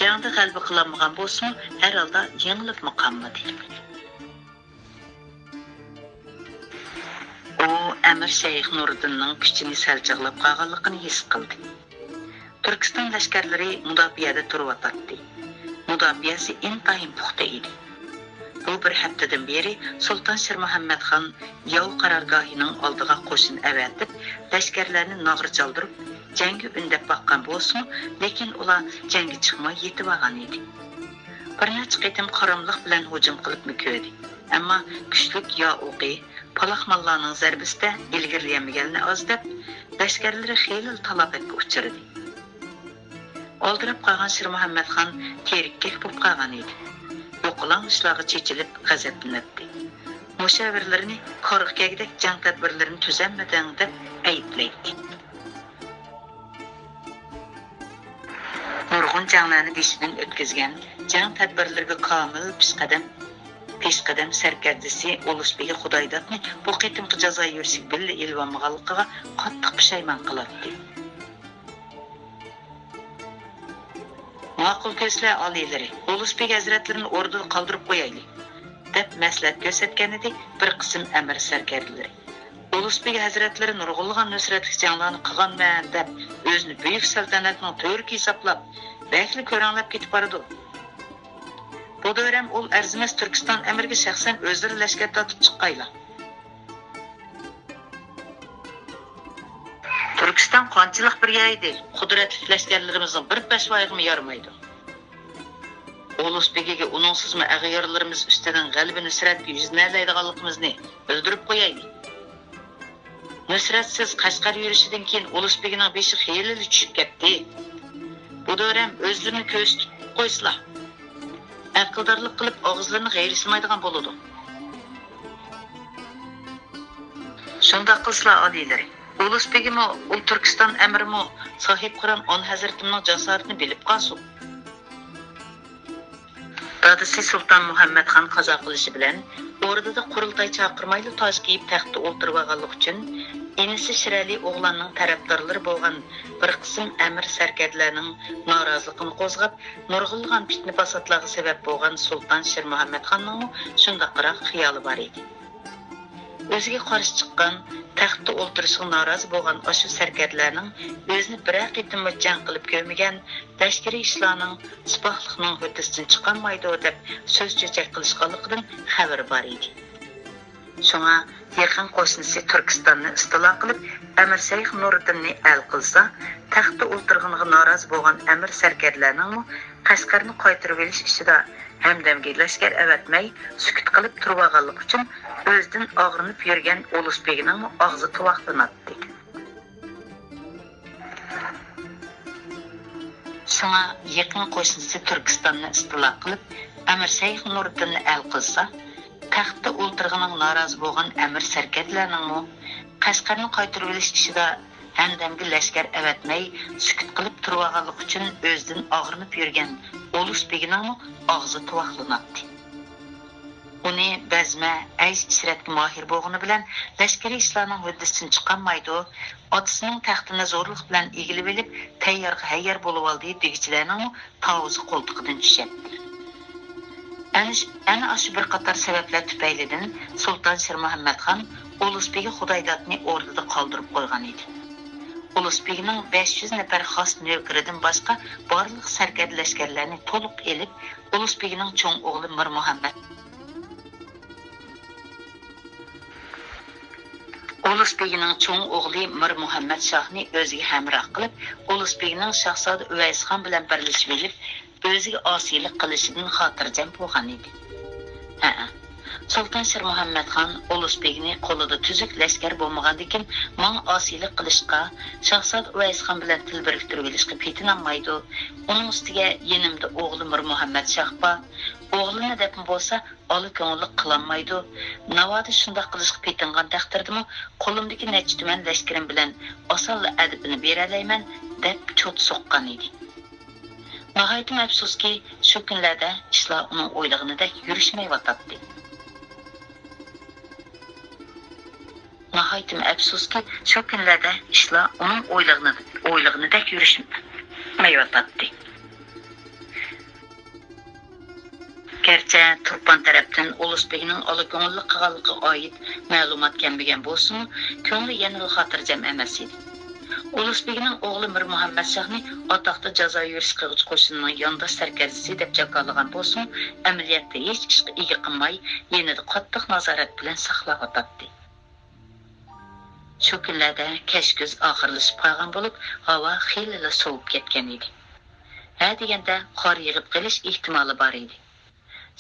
Jangda g'alaba qilolmagan bo'lsa, har holda yengilib qolmadi. U Amir Shayx Nuriddinning kuchini salchiqlab qolganligini his qildi. Turkiston lashkarlari mudofiyada turib Mudofiyasi intayin puxta edi. Bu bir haftadan beri Sulton Shir Muhammadxon yov qarorgohining oldiga qo'shin avatib, lashkarlarni nog'ri chaldirib, jangga undab boqqan bo'lsa, lekin ular jangga chiqmay yetib olgan edi. Bir necha qitim qaramliq bilan hujum qilib ko'rdi. Ammo kuchlik yo o'qi, palaxmonlarning zarbasida ilgirlayamaganini ozdab, lashkarlari xeyli talafotga uchradi. Oldirab qolgan Shir Muhammadxon terikkak bo'lib qolgan edi. Yo'qolan ishlarga chechilib g'azablanadi. Mushavirlarini qorqagidek jang tadbirlarini tuzamadan deb ayblaydi. Nurg'un janglarni beshidan o'tkazgan, jang tadbirlariga komil peshqadam sarkardasi Ulug'bek Xudoydatni bu qitimqi jazo yurishga billa ilvonmaganligiga qattiq pushaymon qiladi. Ma'qul ko'zlar oliylari, Ulug'bek hazratlarini o'rnida qoldirib qo'yaylik, deb maslahat ko'rsatgan edi bir qism amir sarkarlari. Ulug'bek hazratlari nurg'ulg'an nusratlik janglarni qilganman deb o'zini buyuk saltanatning to'rki hisoblab, bakli ko'ranglab ketib boradi. Bu dövrem ol arzimas Turkiston amiriga shaxsan o'zlari lashkar tortib chiqqaylar. Turkiston qanchalik bir yer edi, qudratli lashkarlarimizning bir peshvoyig'imi yormaydi. Ulug'bekga uningsizmi ag'ayarlarimiz ustidan g'alaba Nusratga yuznaydiganligimizni bildirib qo'yaylik. Nusratsiz Qashqar yurishidan keyin Ulug'bekning beshi xeyli tushib ketdi. Bu dövrem o'zlarini ko'rsatib qo'ysizlar. Aqldorlik qilib og'izlarini g'ayrislamaydigan bo'ladi. Shunda qilsizlar odilari. Ulug'bekmi, ul Turkiston amirimi sohib Qur'on on hazratimning jasoratini bilib qolsin. Dadisi Sulton Muhammadxon qazo qilishi bilan o'rnida qurultoy chaqirmayli toj kiyib taxtda o'tirib olganlik uchun inisi Shirali o'g'lanning tarafdorlari bo'lgan bir qism amir sarkarlarning noroziligini qo'zg'ab, nurg'ulg'an fitna fasodlarga sabab bo'lgan Sulton Shir Muhammadxonning shundaqroq xiyoli bor edi. O'ziga qarshi chiqqan, taxtda o'tirishga norozi bo'lgan o'sha sarkarlarning o'zini bir qitim jang qilib ko'rmagan, lashkariy ishlarning sipohliqning o'tisidan chiqolmaydi deb so'z cho'chak qilishganligidan xabar bor edi. Shunga yaqin qo'shnisi Turkistonni istilo qilib, Amir Shayx Nuriddinni el qilsa, taxtda o'tirganiga norozi bo'lgan Amir sarkarlarning Qashqarni qaytarib olish ishida hamdamga lashkar avatmay, sukut qilib turganlik uchun o'zidan og'rinib yurgan Ulusbegning og'zi tuvoqlanadi. Шуңа yaqin qo'shnisi Turkistonni istilo qilib, Amir Shayx Nuriddinni el qilsa, taxtda o'tirganiga norozi bo'lgan Amir sarkarlarning Qashqarni qaytarib olish ishida hamdamga lashkar avatmay, sukut qilib turganlik uchun o'zidan og'rinib yurgan Ulusbegning og'zi tuvoqlanadi. Uni bazma, aysh ishratga mohir bo'lgani bilan lashkariy ishlarning huddisidan chiqolmaydi, otasining taxtini zo'rlik bilan egilib olib, tayyorga hayyor bo'lib oldi degichilarning tovuzi qo'ltiqidan tushadi. Ana shu bir qator sabablar tufaylidan Sulton Shir Muhammadxon Ulusbegi Xudoydatni o'rnida qoldirib qo'ygan edi. Ulusbegning 500 nafar xos navkaridan boshqa barliq sarkar lashkarlarni to'liq elib, Ulusbegning cho'ng o'g'li Mir Muhammad Ulusbegning cho'ng o'g'li Mir Muhammad Shohni o'ziga hamroh qilib, Ulusbegning shahzoda Uvaysxon bilan birlashib olib, o'ziga osiylik qilishidan xotirjam bo'lgan edi. Sulton Shir Muhammadxon Ulusbegni qo'lida tuzuk lashkar bo'lmagandikin, menga osiylik qilishga, shahzoda Uvaysxon bilan til biriktirib olishga petinolmaydi. Uning ustiga yenimda o'g'li Mir Muhammad Shoh bor. O'g'lini deb bo'lsa, oli ko'ngillik qilolmaydi. Navoda shunday qilishga petingan taqdirdimi, qo'limdagi necha tuman lashkarim bilan osonla adibini beralayman deb cho't so'qqan edi. Nihoyatim afsuski, shu kunlarda ishlar uning o'ylaganidek yurishmayotdi. Nihoyatim afsuski, shu kunlarda ishlar uning o'ylaganidek yurishmayotdi. Gerçi Turpan tarafdan Ulusbegning oliko'ngillik qilganligiga oid ma'lumot kelmagan bo'lsa, ko'ngli yana xotirjam emas edi. Ulusbegning o'g'li Mir Muhammad Shohni atoqda jazo yurish qiluvchi qo'shinning yondosh sarkarchisi deb jakolagan bo'lsa, amaliyotda hech ishga ega qilmay, yanada qattiq nazorat bilan saqlayotdi. Shu kunlarda kashkuz oxirlashib qolgan bo'lib, havo xeyli sovib ketgan edi. Ha deganda qor yig'ib qolish ehtimoli bor edi.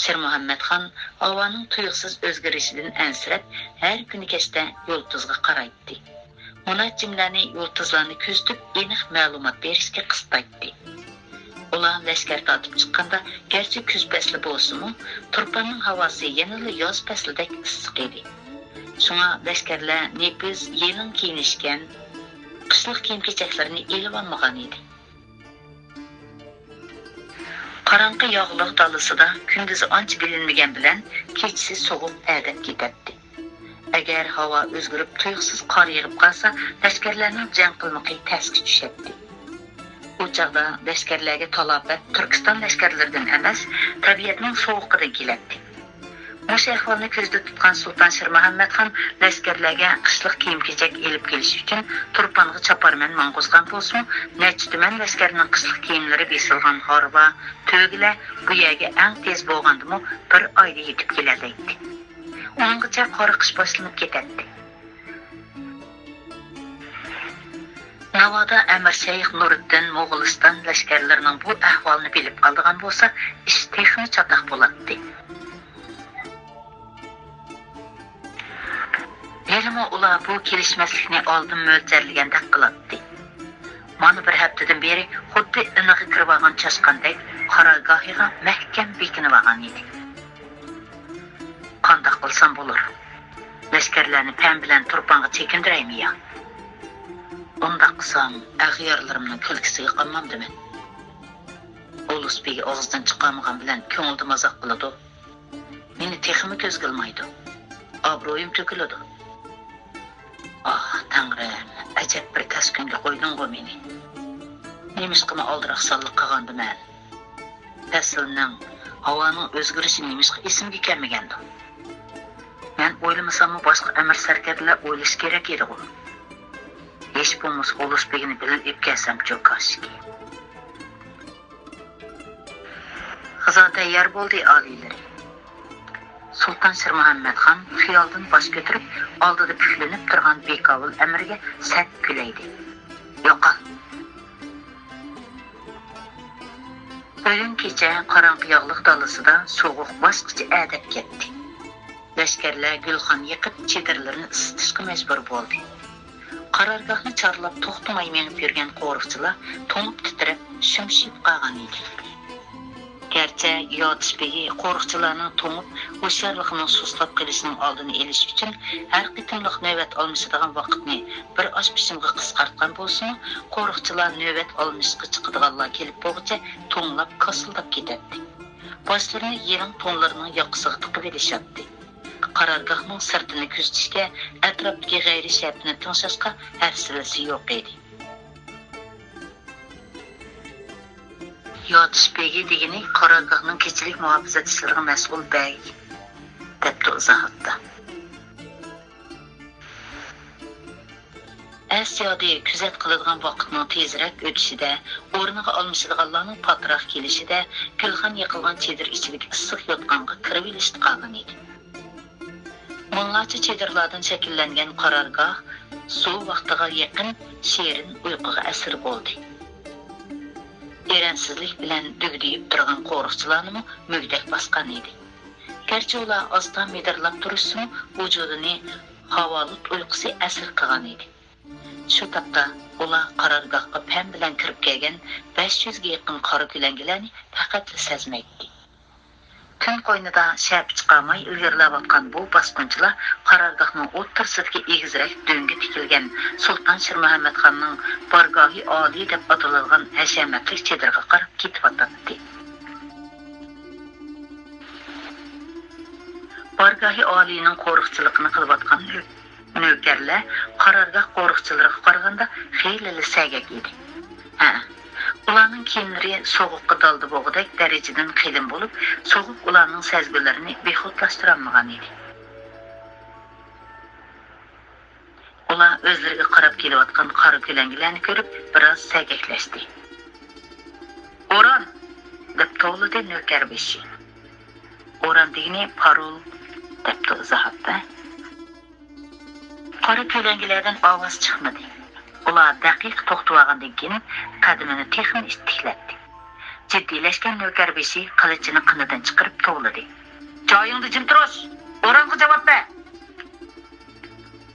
Shir Muhammadxon havoning tuyuqsiz o'zgarishidan ansirab, har kuni kechda yulduzga qaraydi. Munajjimlarni yulduzlarni kuzatib, aniq ma'lumot berishga qistaydi. Ular lashkar tortib chiqqanda, garchi kuz fasli bo'lsa-mu, Turpanning havosi yanada yoz faslidek issiq edi. Shunga lashkarlar nepuz yelin kiyinishgan, qishliq kiyim-kechaklarni elib olmagan edi. Qaranqi yog'liq dalasida kunduzi ancha bilinmagan bilan kechasi sovuq adab ketadi. Agar havo o'zgarib tuyuqsiz qor yig'ib qolsa, lashkarlarning jang qilmoqi tasga tushadi. Bu chaqda lashkarlarga talofat Turkiston lashkarlaridan emas, tabiatning sovuqidan keladi. O'sha ahvolni ko'zda tutgan Sulton Shir Muhammadxon lashkarlarga qishliq kiyim-kechak elib kelish uchun Turpanga chaparman mang'uzgan bo'lsa, necha tuman lashkarning qishliq kiyimlari besilgan xorba, to'g'ila bu yerga eng tez bo'lgandimi bir oyda yetib keladi. Uningcha qoriqish boshlanib ketadi. Navoda Amir Shayx Nuriddin Mo'g'uliston lashkarlarining bu ahvolni bilib qolgan bo'lsa, ish texnik chatoq bo'ladi. Elimi ular bu kelishmaslikni oldin mo'ljalligandek qiladi. Mana bir haftadan beri xuddi iniqi kirib olgan chashqandek qarorgohiga mahkam bekinib olgan edi. Qanday qilsam bo'lar? Lashkarlarni pam bilan Turpanga chekindiraymi ya? Undaq qilsam, ag'yorlarimning kulkisiga qolmamdimi? Ulusbegi og'zidan chiqarmagan bilan ko'ngilda mazoq qiladi. Meni texmi ko'z qilmaydi. Obro'yim to'kiladi. Tangrim, ajab bir taskunga qo'yding-ku meni. Nemishqimi oldiroq sonliq qilgandim-man. Faslning, havoning o'zgarishi nemishqa esimga kelmagandi. Men o'ylamasam boshqa amir sarkarlar o'ylash kerak edi-ku. Hech bo'lmasa Ulusbegini bilib kelsam cho'kashki. Xizo tayyor bo'ldi oliylar. Sultan Sir Muhammad Xan xiyoldan bosh ko'tarib, oldida puklanib turgan Bekavul amiriga sat kulaydi. Yo'qol. Bugün kecha qorong'i yog'liq dalasida so'g'uq boshqacha adab ketdi. Lashkarlar gulxon yiqib, chedirlarini isitishga majbur bo'ldi. Qarorgohni chorlab to'xtamay menib yurgan qo'riqchilar to'nib titrab, shumshib qolgan edi. Gerçi Yodisbegi qo'riqchilarning to'nib, o'sharliqning suslab qolishining oldini olish uchun har qitimliq navbat olmishadigan vaqtni bir oz pishimga qisqartgan bo'lsa, qo'riqchilar navbat olmishga chiqadiganlar kelib bo'lguncha to'nlab kosildab ketadi. Boshlarini yerin to'nlarining yoqasiga tiqib olishadi. Qarorgohning sirtini kuzatishga, atrofdagi g'ayri shartni tinglashga hafsalasi yo'q edi. Yodisbegi degani qarorgohning kechilik muhofazat ishlariga mas'ul bey, debdi izohatda. Asiyada kuzat qiladigan vaqtning tezroq o'tishida, o'rniga olmishadiganlarning patroq kelishida, gulxon yiqilgan chedir ichidagi issiq yotqonga kirib olishdi qolgan edi. Minglarcha chedirlardan shakllangan qarorgoh suv vaqtiga yaqin sherin uyquga asir bo'ldi. Eransizlik bilan dugdiyib turgan qo'riqchilarni mugdak bosgan edi. Garchi ular ostan medirlab turishsa, vujudini havolut uyqusi asir qilgan edi. Shu taqda ular qarorgohga pam bilan kirib kelgan 500 ga yaqin qora ko'langilarni faqat sezmaydi. Tun qo'ynida shab chiqamay ilgirlayotgan bu bosqinchilar qarorgohning o'ttirsidagi egizrak do'ngga tikilgan Sultan Sir Muhammad Xonning bargohi oliy deb atalgan hashamatli chedirga qarab ketyapti. Bargohi oliyning qo'riqchiligini qilayotgan navkarlar qarorgoh qo'riqchilariga qaraganda xeyli sagak edi. Ularning kiyimlari sovuqqa daldi bo'g'idek darajadan qilin bo'lib, sovuq ularning sezgilarini bexudlashtirolmagan edi. Ular o'zlariga qarab kelayotgan qora ko'langilarni ko'rib, biroz sagaklashdi. "O'ran!" deb to'g'lidi navkar beshi. "O'ran degani parol" debdi izohatda. Qora ko'langilardan ovoz chiqmadi. Ular daqiq to'xtavagandan keyin qadamini texnik istiklatdi. Jiddiylashgan navkar beshi qilichini qinidan chiqarib to'g'lidi. "Joyingda jim turish! O'ranga javob ber!"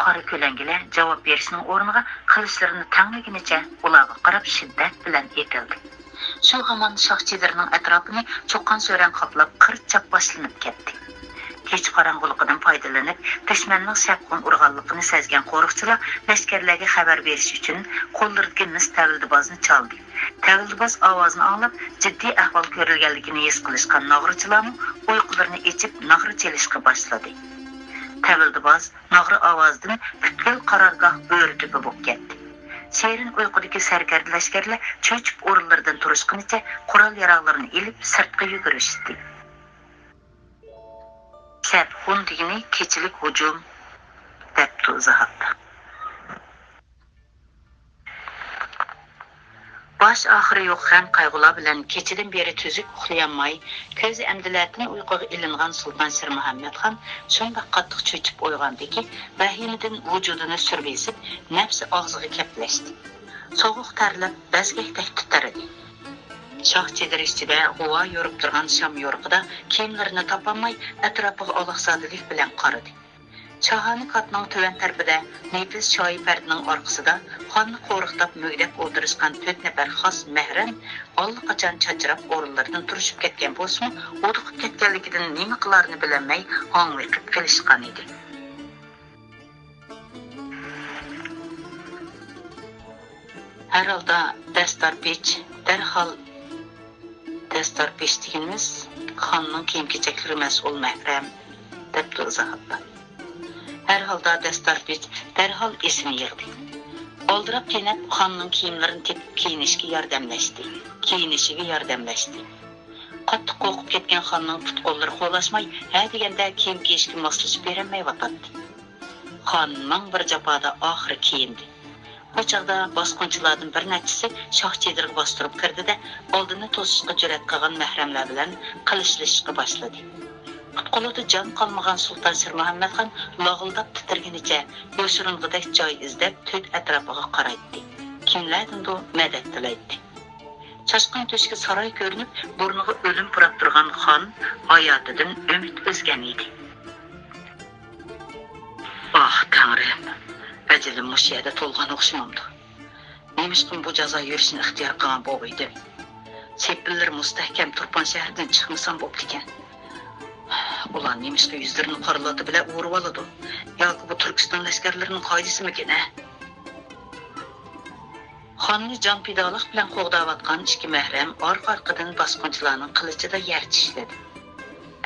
Qora ko'langilar javob berishning o'rniga qilichlarini tanglagunicha ularga qarab shiddat bilan etildi. Shu hamon shoh chedirning atrofini cho'qqan so'ran qoplab qirchab boshlanib ketdi. Kech qorong'uligidan foydalanib, dushmanning shapqin urganligini sezgan qo'riqchilar lashkarlarga xabar berish uchun qo'llaridagi mis tavildibozni chaldi. Tavildiboz ovozini anglab, jiddiy ahvol ko'rilganligini his qilishgan nog'richilarni uyqularini ichib nog'ri chelishga boshladi. Tavildiboz nog'ri ovozidan butkul qarorgoh bo'ritubi bo'lib ketdi. Sherin uyqudagi sarkarda lashkarlar cho'chib o'rinlaridan turishgunicha qurol-yarog'larini ilib sirtqa yugurishdi. Sabqun degani kechilik hujum debdi izohatda. Bosh oxiri yo'q ham qayg'ular bilan kechidan beri tuzuk uxlayolmay, ko'zi amdilatini uyquga ilingan Sultan Sir Muhammad Xon shunga qattiq cho'chib uyg'ondiki, vahimadan vujudini surbesib, nafsi og'ziga kaplashdi. Sovuq tarlab, bazgakdek titradi. Shoh chedir ichida g'uvo yurib turgan sham yo'riqida kiyimlarini topolmay atrofiga aloqsizlik bilan qaradi. Shohani qatning tuvan tarafida nefis shoyi pardining orqasida xonni qo'riqlab mugdab o'tirishgan 4 nafar xos mahram allaqachon chachrab o'rinlaridan turishib ketgan bo'lsa, o'diqib ketganligidan nima qilarini bilmay ho'ng'ib qolishgan edi. Har holda dastorpech darhol dastorpech deganimiz xonning kiyim-kechaklari mas'ul mahram debdi izohatda. Har holda dastorpech darhol esini yig'di. Oldirab tenab xonning kiyimlarini tepib kiyinishiga yordamlashdi. Qattiq qo'rqib ketgan xonning put-qo'llari qo'lashmay, ha deganda kiyim kiyishga moslashib berolmayotdi. Xon ming bir jafoda oxiri kiyindi. Bu chaqda bosqinchilardan bir nechasi shoh chedirga bostirib kirdi-da, oldini to'sishga jur'at qilgan mahramlar bilan qilishishga boshladi. Qutqulida jon qolmagan Sultan Sir Muhammadxon lag'ildab titirganicha yo'shiring'idek joy izlab to'rt atrofiga qaraydi. Kimlardandir madad tilaydi. Chashqin to'shga saroy ko'rinib, burniga o'lim purab turgan xon hayotidan umid uzgan edi. Ah, Tangrim, ajalim mush yerda to'lgan o'xshamamdi. Nemishqim bu jazo yurishni ixtiyor qilgan bo'g'iydim. Sepillar mustahkam Turpan shahridan chiqmasam bo'pti ekan. Ular nemishqa yuzlarini qoralatib bilan urib oladi. Yoki bu Turkiston lashkarlarining qoidasimikin, ha? Xonni jon pidoliq bilan qo'g'dayotgan ikki mahram orqa-orqadan bosqinchilarning qilichida yer tishladi.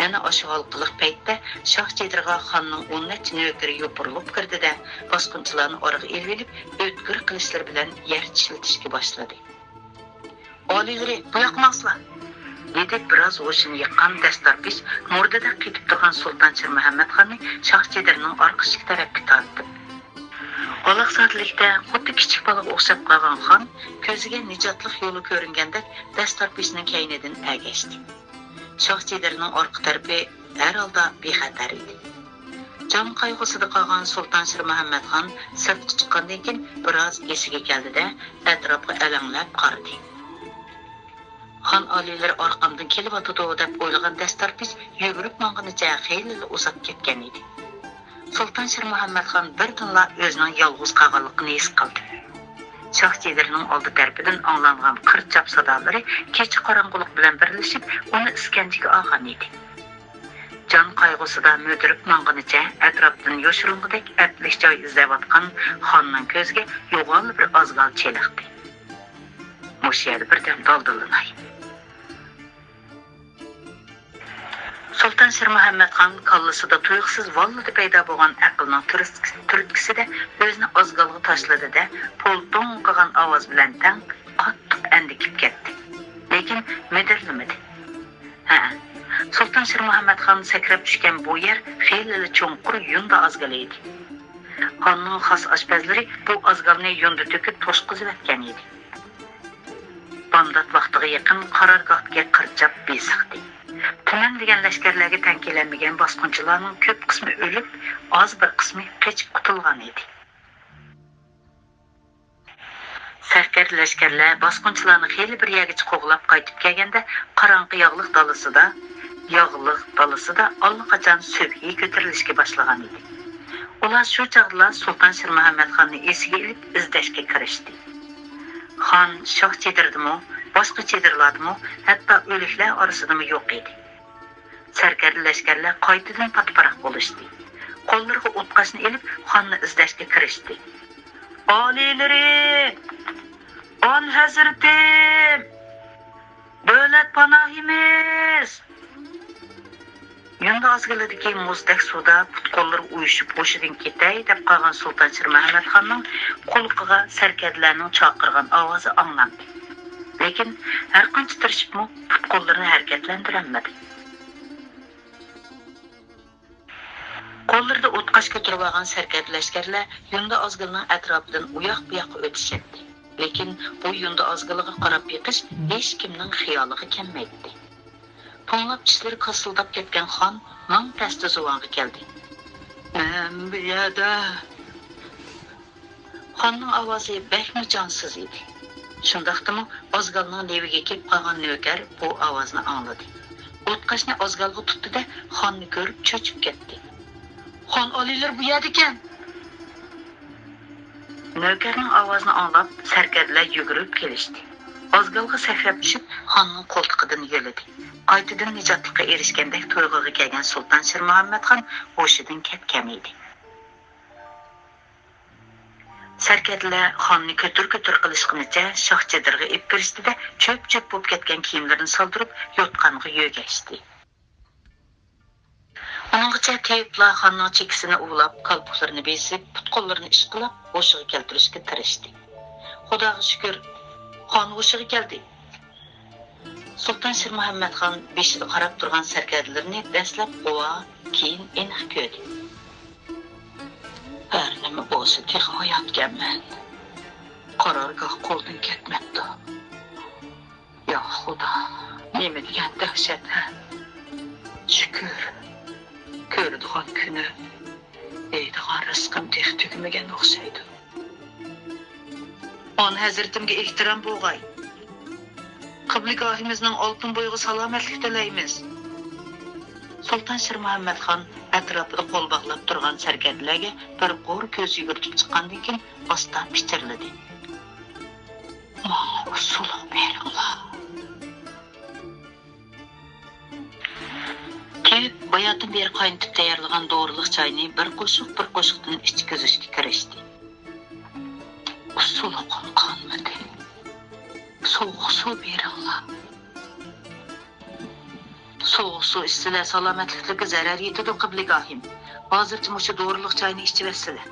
Ana o'sha halqiliq paytda shoh chedirg'a xonning 10 necha navkari yopirilib kirdi-da, bosqinchilarni oraga elib, o'tkir qilichlar bilan yer tishlatishga boshladi. Olilari, bu yoqmaslar. Dedi biroz o'shini yiqqan dastorpish murdada qetib turgan Sultan Sir Muhammadxonni shoh chedirning orqa tarafga tortdi. Olaq soatlikda xuddi kichik bolaga o'xshab qolgan xon ko'ziga nijotlik yo'li ko'ringanda dastorpishning kaynidan agashdi. Shoh chedirning orqa tarafi har holda bexatar edi. Jon qayg'usida qolgan Sultan Sir Muhammadxon sirtqa chiqqandan keyin biroz esiga keldi-da, atrofga alanglab qaradi. Xon oliylari orqamdan kelib o'tadi deb o'ylagan dastorpish yugurib mong'inicha xeyli uzoq ketgan edi. Sultan Sir Muhammadxon birdinla o'zining yolg'iz qolganligini his qildi. Shoh chedirning oldi tarafidan anglangan qirchap sadolari kecha qorong'ulik bilan birlashib, uni iskanjaga olgan edi. Jon qayg'usida mo'dirib mong'inicha atrofdan yo'shiring'idek atlish joy izlayotgan xonning ko'ziga yo'g'on bir ozg'al cheliqdi. Mush yerda birdan doldillanay. Sultan Sir Muhammadxon qallasida tuyuqsiz vallada paydo bo'lgan aqlning turtkisida o'zini ozg'alga tashladi-da, polton qilgan ovoz bilan tang qattiq andikib ketdi. Lekin medirlamadi. Sultan Sir Muhammadxon sakrab tushgan bu yer xeyli cho'nqur yunda ozg'al edi. Xonning xos oshpazlari bu ozg'alni yunda to'kib to'shqizib etgan edi. Bomdod vaqtiga yaqin qarorgohga qirchab besiqdi. Tuman degan lashkarlarga tankelanmagan bosqinchilarning ko'p qismi o'lib, oz bir qismi qochib qutulgan edi. Sarkar lashkarlar bosqinchilarni xeyli bir yerga qo'g'lab qaytib kelganda, qorong'i yog'liq dalasida allaqachon subhi ko'tarilishga boshlagan edi. Ular shu chog'da Sultan Sir Muhammadxonni esiga ilib izdashga kirishdi. Xon shoh chedirdimi, boshqa chedirladimi, hatto o'liklar orasidami yo'q edi. Sarkar lashkarlar qaytadan patparaq bo'lishdi. Qo'llariga o'tqashni ilib, xonni izdashga kirishdi. Oliylari! On hazratim! Davlat panohimiz! Yunda ozg'aladagi muzdek suvda putqo'llari uyushib qo'shidan ketay deb qolgan Sultan Sir Muhammadxonning qo'lqiga sarkarlarning chaqirgan ovozi anglandi. Lekin har qancha tirishibmi putqo'llarini harakatlantirolmadi. Qo'llarida o'tqash ko'tarib olgan sarkar lashkarlar yunda ozg'ilning atrofidan uyoq-buyoqqa o'tishdi. Lekin bu yunda ozg'iliga qarab yiqish hech kimning xiyoliga kelmaydi. To'nlab tishlari qasildab ketgan xon mang pastda zuvonga keldi. Bu yerda xonning ovozi bakmi jonsiz edi. Shundaqdimi ozg'alning leviga kelib qolgan navkar bu ovozni angladi. O'tqashni ozg'alga tutdi-da, xonni ko'rib cho'chib ketdi. Xon oliylar bu yerda ekan. Navkarning ovozini anglab, sarkarlar yugurib kelishdi. Ozg'alga sakrab tushib, xonning qo'ltiqidan yo'ladi. Qaytadan nijotlikka erishgandek to'yg'iga kelgan Sultan Sir Muhammadxon o'shidan ketgan edi. Sarkarlar xonni ko'tir-ko'tir qilishqinicha shoh chedirga ib kirishdi-da, cho'p-cho'p bo'lib ketgan kiyimlarini soldirib, yotqanga yo'gashdi. Onungacha teyiplar xonning chekisini uvlab, qalpoqlarini besib, putqo'llarini ishqilab, o'shiga keltirishga tirishdi. Xudoga shukr, xon o'shiga keldi. Sultan Sir Muhammadxon beshida qarab turgan sarkarlarni dastlab quva, keyin aniq ko'rdi. Har nima bo'lsa texmayotganman. Qarorgoh qo'ldan ketmabdi. Ya Xudo, nima degan dahshat. Shukr, ko'radigan kuni deydigan rizqim tex tugmagan o'xshaydi. On hazratimga ehtirom bo'lg'ay. Qibligahimizning oltin bo'yga salomatlik tilaymiz. Sultan Shir Muhammad xon atrofida qo'l bog'lab turgan sarkarlarga bir qo'r ko'z yugurtib chiqqandan keyin ostan pichirladi. Usul beringlar. Tep bayatın beri qaynatib tayyorlagan doğruluq çayını bir qo'shiqdan ichkizishga kirishdi. Usul qonmadi. Soğuk su beringlar. Soğuk su ichsizlar salomatliklarga zarar yetadi qibligahim. Hozircha mushu doğruluq çayını ichivasizlar.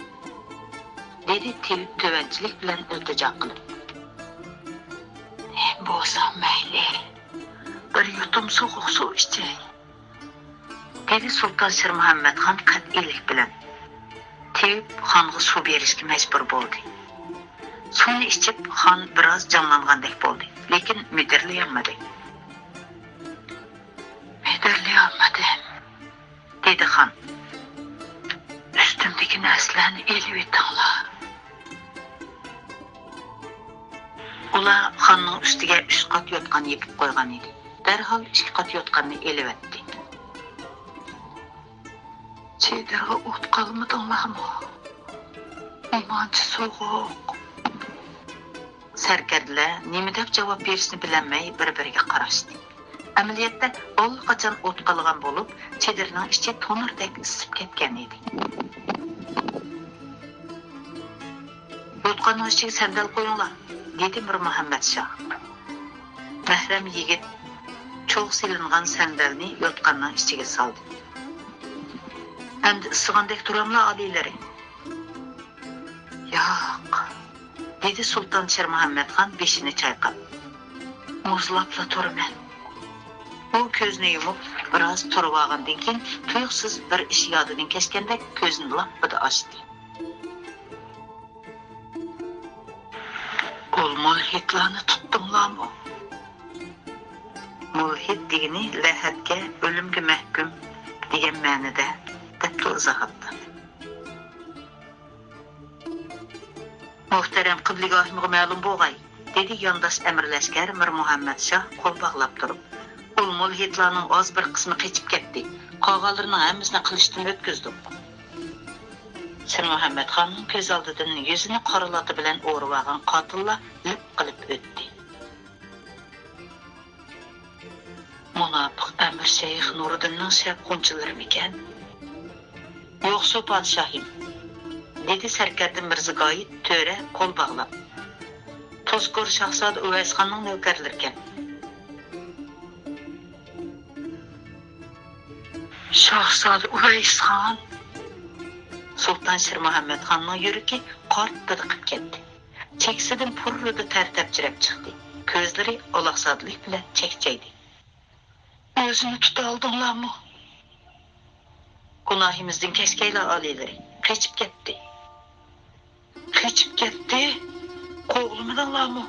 Dedi Tep tövənçilik bilan iltijo qilib. Bo'lsam mayli. Bir yutum soğuk su içey. Dedi Sultan Shir Muhammad xon qat'iylik bilan. Tep xonga suv berishga majbur bo'ldi. Suvni ichib xon biroz jonlangandek bo'ldi, lekin müdirleyolmadi. Dedi xon. Üstümdeki narsalarni elib etinglar. Ular xonning ustiga 3 qat yotgan yepib qo'ygan edi. Darhol 2 qat yotganni elib etdi. Çedirge o't qalmadinglarmi? Imonchi so'g'uq. Sarkarlar nima deb javob berishni bilmay bir-biriga qarashdi. Amaliyotda allaqachon o't qalgan bo'lib, chedirning ichi to'nirdek isib ketgan edi. O'tqanning ichiga sandal qo'yinglar, dedi Mir Muhammad Shoh. Mahram yigit cho'g' silingan sandalni yotqanning ichiga soldi. Endi ısıgandek duramla alileri. Yo'q, dedi Sultan Shir Muhammad xon beshini chayqab. Muzlabla turman. U ko'zni yumib, biroz turib olgandan keyin tuyuqsiz bir ish yodidan kechgandek ko'zini lappida ochdi. Ol mulhitlarni tutdinglarmi? Mulhit degani lahatga, o'limga mahkum degan ma'noda. Debdi izoh etdi. Muhtaram qibligahimga ma'lum bo'lg'ay, dedi yondosh amirlashkar Mir Muhammad Shoh qo'l bog'lab turib. Ul mulhitlarning oz bir qismi qechib ketdi. Qolganlarning hammasini qilishdan o'tkazdim. Shir Muhammad xonning ko'z oldidan yuzini qoralati bilan o'rib olgan qotillar lip qilib o'tdi. Munofiq Amir Shayx Nuriddinning shapqunchilari ekan. Yo'qsa podshohim, dedi Sarkarda Mirzigoyit töre qo'l bog'lab. Tozkor Shahzoda Uvaysxonning navkarlarikan. Shahzoda Uvaysxon. Sultan Shir Muhammad xonning yuragi qort bidiqib ketdi. Cheksidan purrida tartabchirab chiqdi. Ko'zlari aloqsodlik bilan chekchaydi. O'zini tuta oldinglarmi? Gunohimizdan kechkaylar oliylari qechib ketdi. Qo'g'limidinglarmi?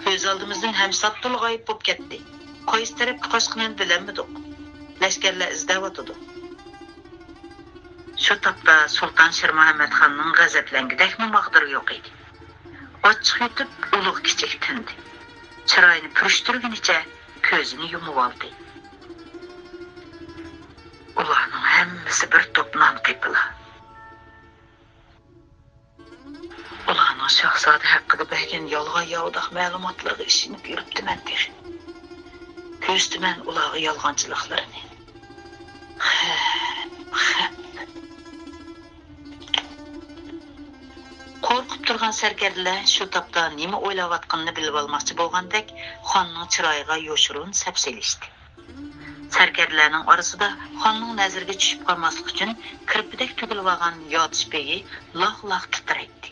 Ko'z oldimizdan ham sattul g'oyib bo'lib ketdi. Qaysi tarafga qochqanini bilmadik. Lashkarlar izlayotdi. Shu topda Sultan Shir Muhammad xonning g'azablangidekmi maqdiri yo'q edi. Ochiq yutib ulug' kichik tindi. Chiroyini purishtirganicha ko'zini yumib oldi. Ularning hammasi bir to'p non qepilar. Ularning shahzoda haqida bergan yolg'on yovdoq ma'lumotlarga ishinib yuribdiman deb. Ko'zdiman ularga yolg'onchiliklarini. Qo'rqib turgan sarkarlar shu topda nima o'ylayotganini bilib olmoqchi bo'lgandek xonning chiroyiga yo'shirun sapselishdi. Sarkarlarning orasida xonning nazariga tushib qolmaslik uchun kirpidek tugilib olgan yotishbegi loh-loh titraydi.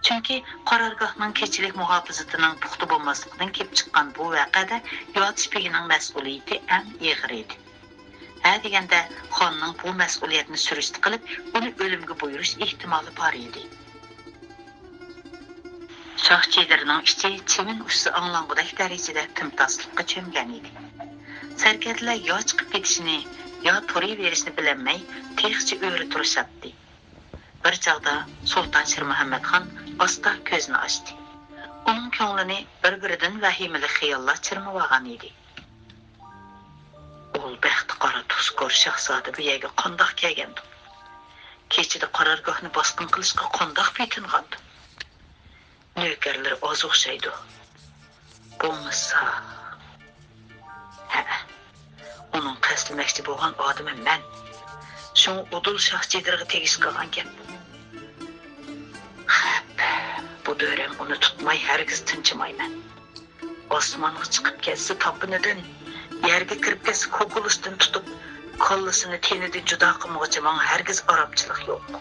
Chunki qarorgohning kechilik muhofazatining puxta bo'lmasligidan kelib chiqqan bu voqeada yotishbegining mas'uliyati eng og'ir edi. Ha deganda xonning bu mas'uliyatni surishti qilib, uni o'limga buyurish ehtimoli bor edi. Shoh chedirning ichi chimin usti anglangudek darajada timtoslikqa cho'mgan edi. Sarkarlar yo chiqib ketishini yo turi verishni bilmay texchi o'ri turishapti. Bir chaqda Sultan Shir Muhammadxon asta ko'zini ochdi. Uning ko'nglini bir-biridan vahimali xayollar chirmab olgan edi. Ol baxti qora tuzkor shahzoda bu yerga qandoq kelgandi? Kechida qarorgohni bosqin qilishga qandoq betingandi? Nökerlar oz o'xshaydi. Bo'lmasa onun qasdlamoqchi bo'lgan odami men. Shu udul shahchidirga tegish qilgan gap. Bu dövrem uni tutmay hargiz tinchimayman. Osmonga chiqib ketsa topinidan, yerga kirib ketsa ko'kulisdan tutib, kollasini tenidan judo qilmoqchi menga hargiz arabchilik yo'q.